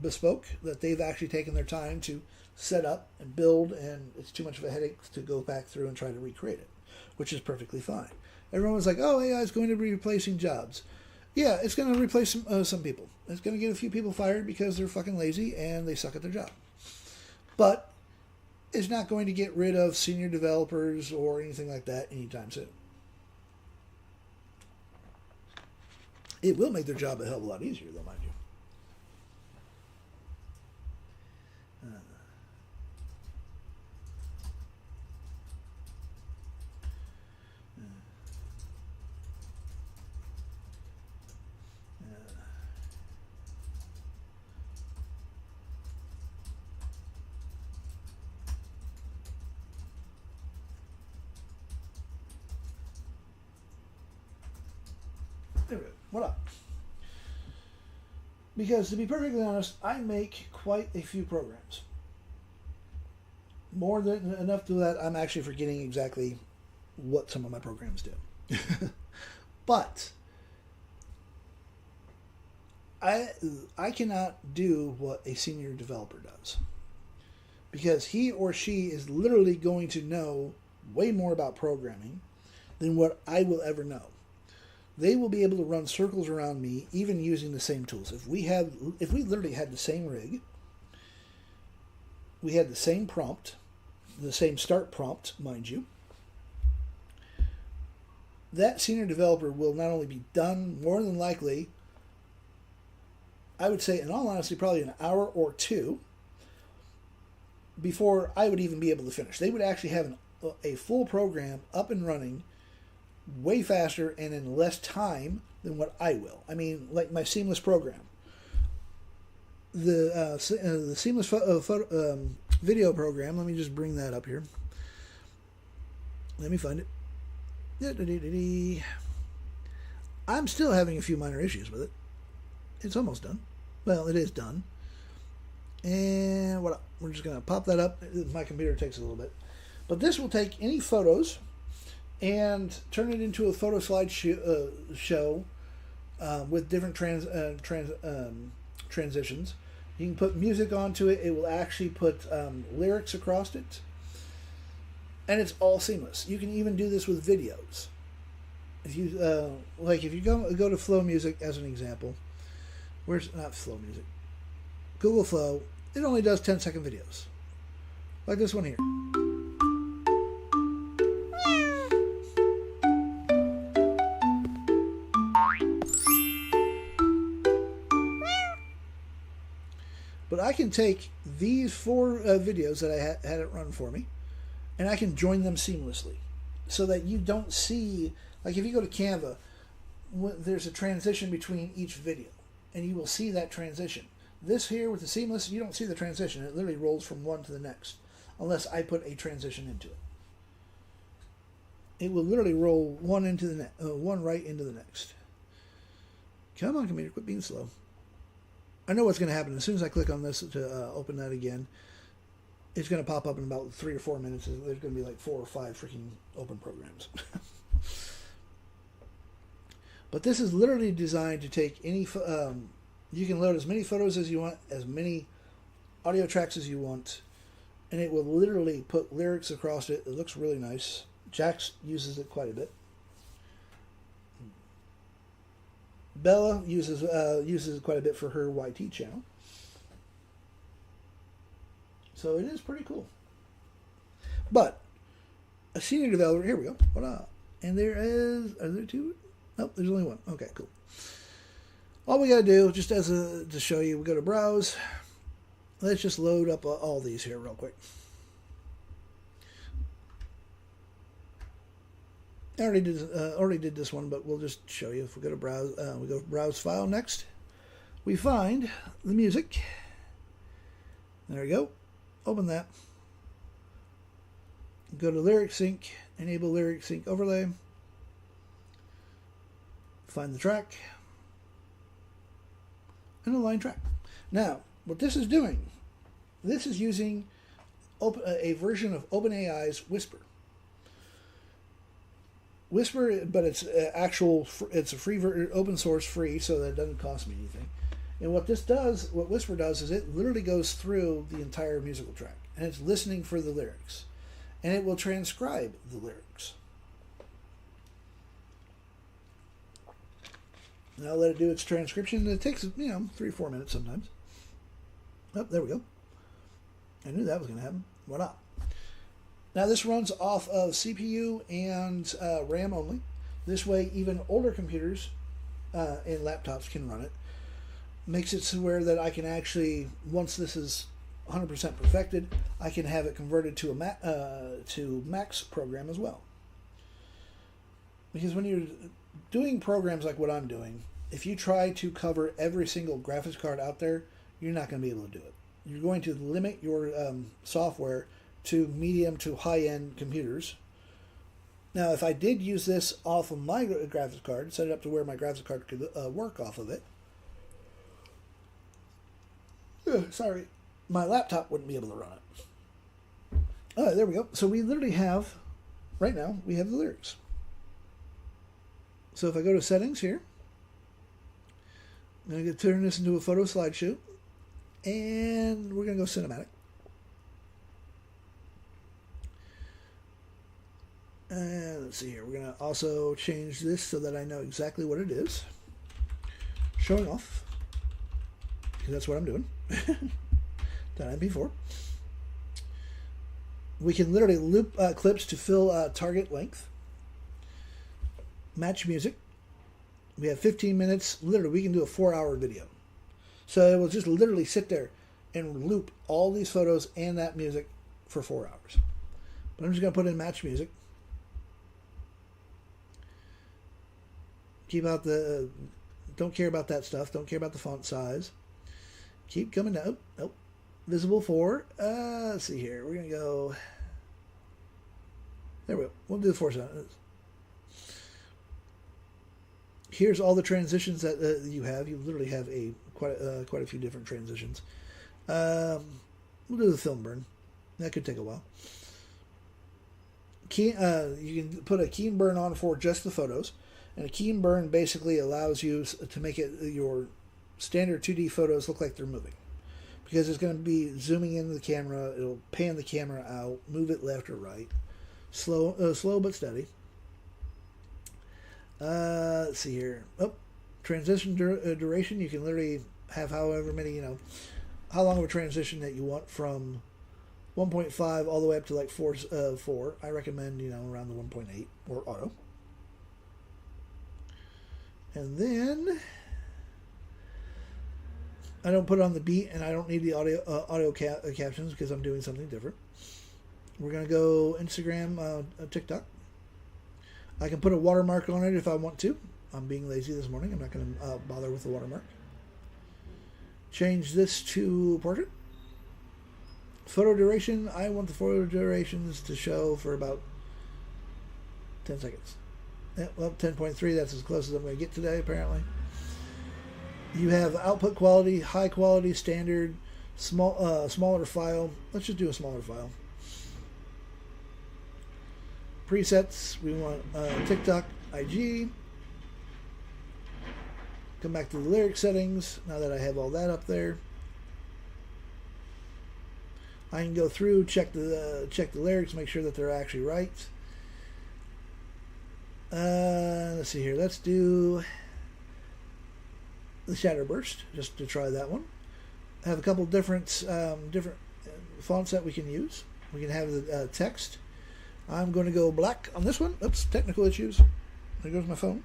bespoke that they've actually taken their time to set up and build, and it's too much of a headache to go back through and try to recreate it, which is perfectly fine. Everyone was like, oh, AI is going to be replacing jobs. Yeah, it's going to replace some people. It's going to get a few people fired because they're fucking lazy and they suck at their job. But it's not going to get rid of senior developers or anything like that anytime soon. It will make their job a hell of a lot easier, though, mind you. There we go. What up? Because to be perfectly honest, I make quite a few programs. More than enough to that I'm actually forgetting exactly what some of my programs do. But I cannot do what a senior developer does. Because he or she is literally going to know way more about programming than what I will ever know. They will be able to run circles around me, even using the same tools. If we literally had the same rig, we had the same prompt, the same start prompt, mind you, that senior developer will not only be done, more than likely, I would say, in all honesty, probably an hour or two before I would even be able to finish. They would actually have a full program up and running way faster and in less time than what I will. I mean, like my seamless program. The seamless video program, let me just bring that up here. Let me find it. I'm still having a few minor issues with it. It's almost done. Well, it is done. And what? We're just going to pop that up. My computer takes a little bit. But this will take any photos and turn it into a photo slide show with different transitions. You can put music onto it. It will actually put lyrics across it. And it's all seamless. You can even do this with videos. If you if you go to Flow Music as an example, where's not Flow Music? Google Flow. It only does 10-second videos, like this one here. But I can take these 4 videos that I had it run for me, and I can join them seamlessly, so that you don't see, like if you go to Canva, there's a transition between each video, and you will see that transition. This here with the seamless, you don't see the transition. It literally rolls from one to the next, unless I put a transition into it. It will literally roll one right into the next. Come on, computer, quit being slow. I know what's going to happen. As soon as I click on this to open that again, it's going to pop up in about 3 or 4 minutes. There's going to be like 4 or 5 freaking open programs. But this is literally designed to take any... you can load as many photos as you want, as many audio tracks as you want, and it will literally put lyrics across it. It looks really nice. Jax uses it quite a bit. Bella uses it quite a bit for her YT channel. So it is pretty cool. But a senior developer, here we go. Voila. And are there two? Nope, there's only one. Okay, cool. All we gotta do, just to show you, we go to browse. Let's just load up all these here real quick. I already did this one, but we'll just show you. If we go to browse, we go to browse file next. We find the music. There we go. Open that. Go to lyric sync. Enable lyric sync overlay. Find the track. And align track. Now, what this is doing, this is using a version of OpenAI's Whisper. Whisper, but it's it's a free, open source free, so that it doesn't cost me anything. And what Whisper does is it literally goes through the entire musical track, and it's listening for the lyrics, and it will transcribe the lyrics. Now let it do its transcription. It takes 3 or 4 minutes sometimes. Oh, there we go. I knew that was going to happen. Voila. Now this runs off of CPU and RAM only. This way, even older computers and laptops can run it. Makes it so where that I can actually, once this is 100% perfected, I can have it converted to a Max program as well. Because when you're doing programs like what I'm doing, if you try to cover every single graphics card out there, you're not going to be able to do it. You're going to limit your software to medium to high-end computers. Now, if I did use this off of my graphics card, set it up to where my graphics card could work off of it, sorry, my laptop wouldn't be able to run it. Oh, there we go. So we literally have, right now, we have the lyrics. So if I go to settings here, I'm going to turn this into a photo slideshow, and we're going to go cinematic. And let's see here. We're going to also change this so that I know exactly what it is. Showing off. Because that's what I'm doing. Done it before. We can literally loop clips to fill target length. Match music. We have 15 minutes. Literally, we can do a 4-hour video. So it will just literally sit there and loop all these photos and that music for 4 hours. But I'm just going to put in match music. Keep out the... don't care about that stuff. Don't care about the font size. Keep coming down. Nope. Visible for... let's see here. We're going to go... there we go. We'll do the 4 seconds. Here's all the transitions that you have. You literally have quite a few different transitions. We'll do the film burn. That could take a while. You can put a keen burn on for just the photos. And a keen burn basically allows you to make your standard 2D photos look like they're moving. Because it's going to be zooming into the camera. It'll pan the camera out, move it left or right. Slow but steady. Let's see here. Oh, transition duration. You can literally have however many, how long of a transition that you want from 1.5 all the way up to like 4. I recommend, around the 1.8 or auto. And then I don't put it on the beat, and I don't need the audio captions because I'm doing something different. We're going to go Instagram, TikTok. I can put a watermark on it if I want to. I'm being lazy this morning. I'm not going to bother with the watermark. Change this to portrait. Photo duration. I want the photo durations to show for about 10 seconds. Well, 10.3. That's as close as I'm going to get today, apparently. You have output quality, high quality, standard, smaller file. Let's just do a smaller file. Presets, we want TikTok, IG. Come back to the lyric settings now that I have all that up there. I can go through, check the lyrics, make sure that they're actually right. Let's see here. Let's do the Shadow Burst, just to try that one. I have a couple different fonts that we can use. We can have the text. I'm going to go black on this one. Oops, technical issues. There goes my phone.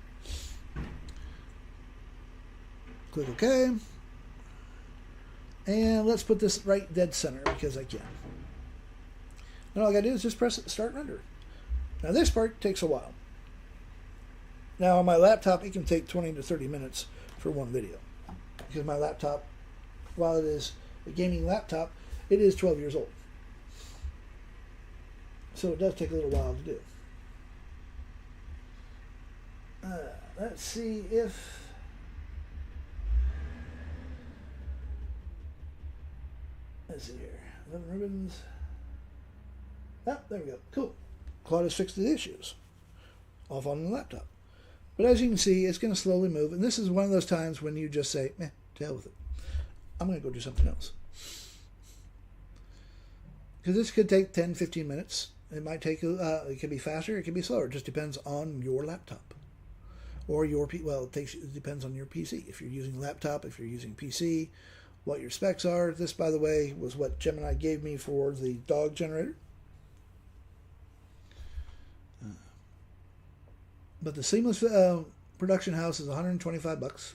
Click OK. And let's put this right dead center because I can. Now all I got to do is just press start render. Now this part takes a while. Now on my laptop, it can take 20 to 30 minutes for one video. Because my laptop, while it is a gaming laptop, it is 12 years old. So it does take a little while to do. Let's see if... Let's see here. 11 ribbons. Ah, there we go. Cool. Claude has fixed the issues. Off on the laptop. But as you can see, it's going to slowly move. And this is one of those times when you just say, to hell with it. I'm going to go do something else. Because this could take 10, 15 minutes. It might take, it could be faster, it could be slower. It just depends on your laptop. Or your, it depends on your PC. If you're using laptop, if you're using PC, what your specs are. This, by the way, was what Gemini gave me for the dog generator. But the Seamless production house is $125.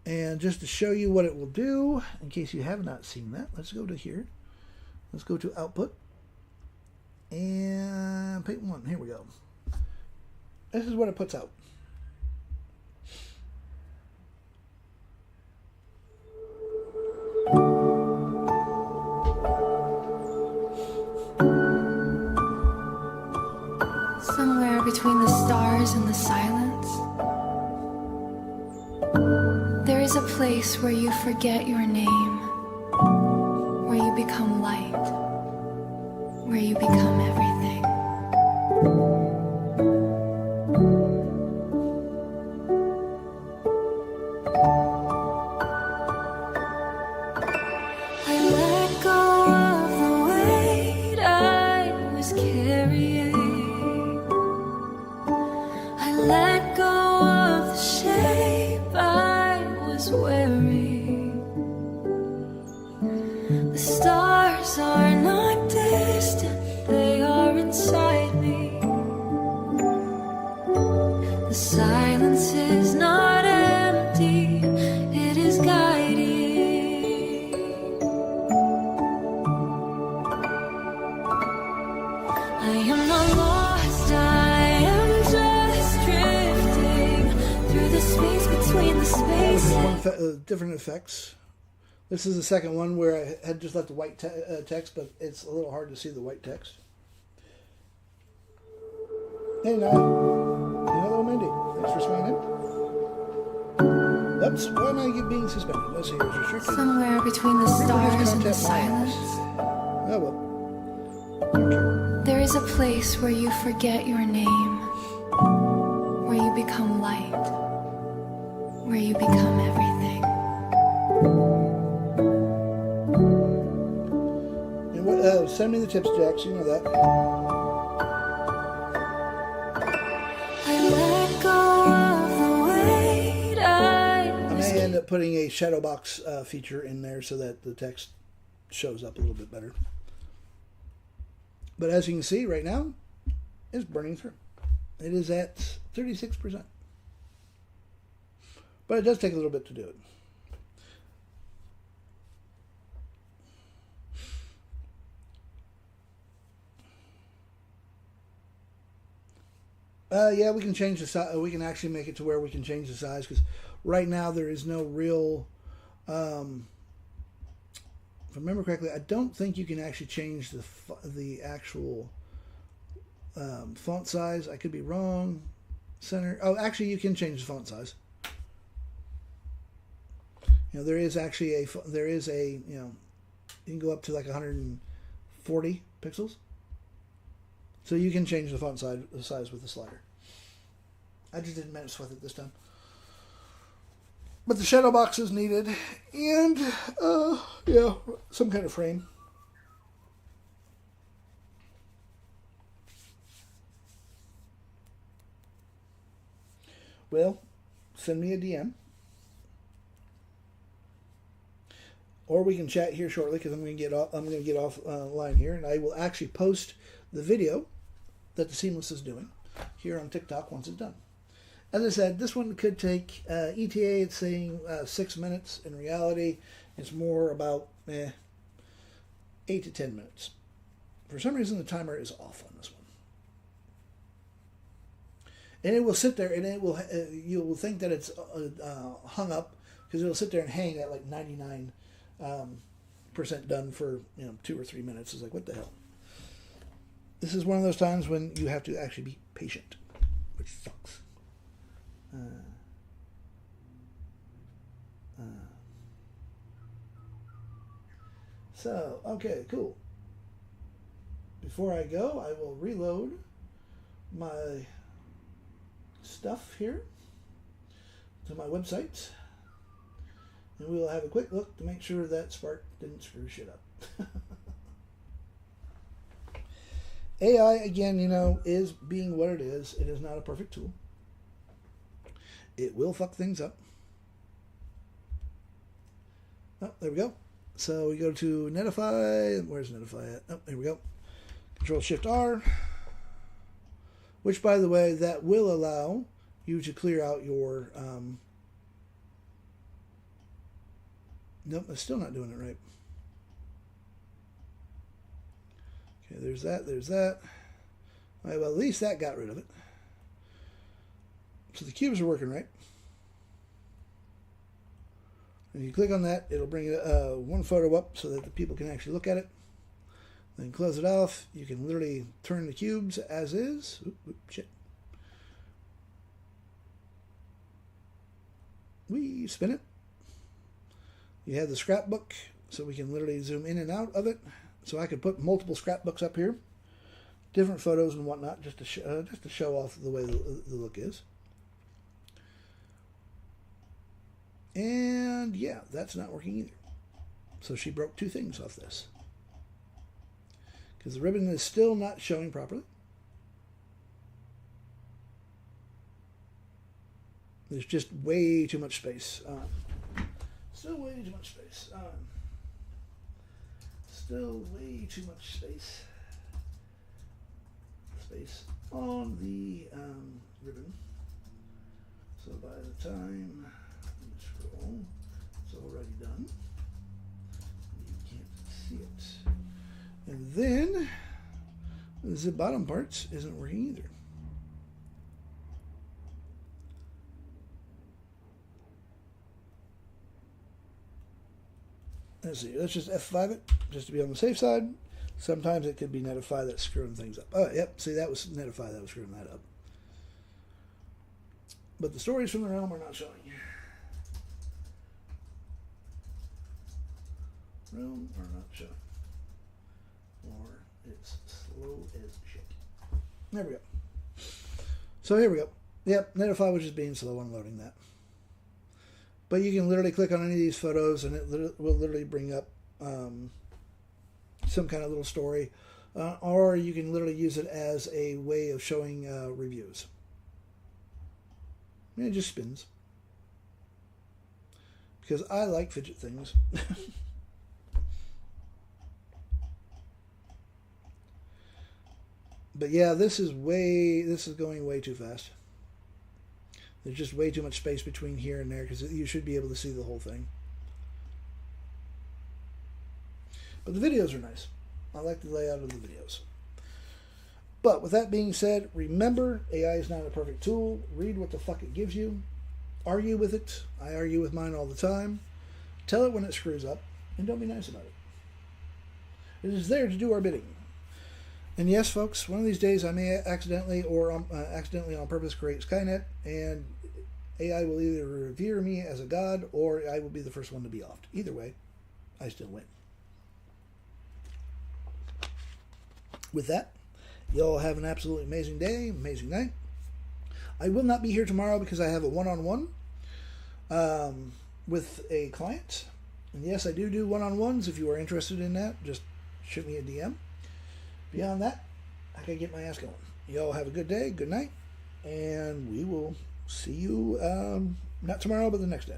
And just to show you what it will do, in case you have not seen that, let's go to here. Let's go to output. And pick one. Here we go. This is what it puts out. Somewhere between the stars and the silence, there is a place where you forget your name, where you become light, where you become everything. I let go of the weight I was carrying. I let go of the shape I was wearing. The stars are not distant, they are inside me. The silence is not empty, it is guiding. I am not lost, I am just drifting through the space between the spaces. Different effects. This is the second one where I had just left the white text, but it's a little hard to see the white text. Hey, now. Hello, Mindy. Thanks for swinging in. Oops, why am I being suspended? Let's see, here's restricted. Somewhere between the stars and the silence, Oh, well. Okay. there is a place where you forget your name, where you become light, where you become everything. And what, send me the tips, Jax. You know that. I let go of the weight I may end up putting a shadow box feature in there so that the text shows up a little bit better. But as you can see right now, it's burning through. It is at 36%. But it does take a little bit to do it. Yeah, we can change the size. We can actually make it to where we can change the size, because right now there is no real. If I remember correctly, I don't think you can actually change the actual font size. I could be wrong. Center. Oh, actually, you can change the font size. You know, there is actually a you can go up to like 140 pixels. So you can change the font size with the slider. I just didn't mess with it this time. But the shadow box is needed, and yeah, some kind of frame. Well, send me a DM. Or we can chat here shortly because I'm going to get off line here, and I will actually post the video that the Seamless is doing here on TikTok once it's done. As I said, this one could take ETA. It's saying 6 minutes. In reality, it's more about 8 to 10 minutes. For some reason, the timer is off on this one, and it will sit there, and it will you will think that it's hung up because it'll sit there and hang at like 99% done for 2 or 3 minutes. It's like, what the hell? This is one of those times when you have to actually be patient, which sucks. So, okay, cool. Before I go, I will reload my stuff here to my website. And we will have a quick look to make sure that Spark didn't screw shit up. AI, again, is being what it is. It is not a perfect tool. It will fuck things up. Oh, there we go. So we go to Netify. Where's Netify at? Oh, there we go. Control-Shift-R. Which, by the way, that will allow you to clear out your... Nope, it's still not doing it right. Okay, there's that, there's that. All right, well, at least that got rid of it. So the cubes are working right. And you click on that, it'll bring one photo up so that the people can actually look at it. Then close it off. You can literally turn the cubes as is. Shit. We spin it. You have the scrapbook, so we can literally zoom in and out of it. So I could put multiple scrapbooks up here, different photos and whatnot, just to show off the way the look is. And yeah, that's not working either. So she broke 2 things off this because the ribbon is still not showing properly. There's just way too much space. Still way too much space. Still way too much space. Space on the ribbon. So by the time you scroll, it's already done. You can't see it. And then the bottom parts isn't working either. Let's see, let's just F5 it, just to be on the safe side. Sometimes it could be Netify that's screwing things up. Oh, yep, see, that was Netify that was screwing that up. But the stories from the realm are not showing. Realm are not showing. Or it's slow as shit. There we go. So here we go. Yep, Netify was just being slow on loading that. But you can literally click on any of these photos and it will literally bring up some kind of little story. Or you can literally use it as a way of showing reviews. And it just spins. Because I like fidget things. But yeah, this is going way too fast. There's just way too much space between here and there because you should be able to see the whole thing. But the videos are nice. I like the layout of the videos. But with that being said, remember, AI is not a perfect tool. Read what the fuck it gives you. Argue with it. I argue with mine all the time. Tell it when it screws up, and don't be nice about it. It is there to do our bidding. And yes, folks, one of these days I may accidentally or accidentally on purpose create Skynet, and AI will either revere me as a god or I will be the first one to be offed. Either way, I still win. With that, y'all have an absolutely amazing day, amazing night. I will not be here tomorrow because I have a one-on-one with a client. And yes, I do one-on-ones. If you are interested in that, just shoot me a DM. Beyond that, I gotta get my ass going. Y'all have a good day, good night, and we will see you not tomorrow, but the next day.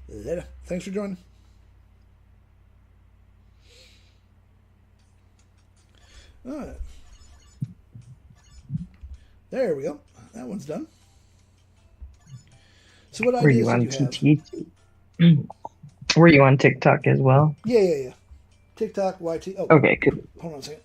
Later. Thanks for joining. All right. There we go. That one's done. So what Were ideas you on did you have? TT? Were you on TikTok as well? Yeah. TikTok, YT. Oh, Okay, good. hold on a second.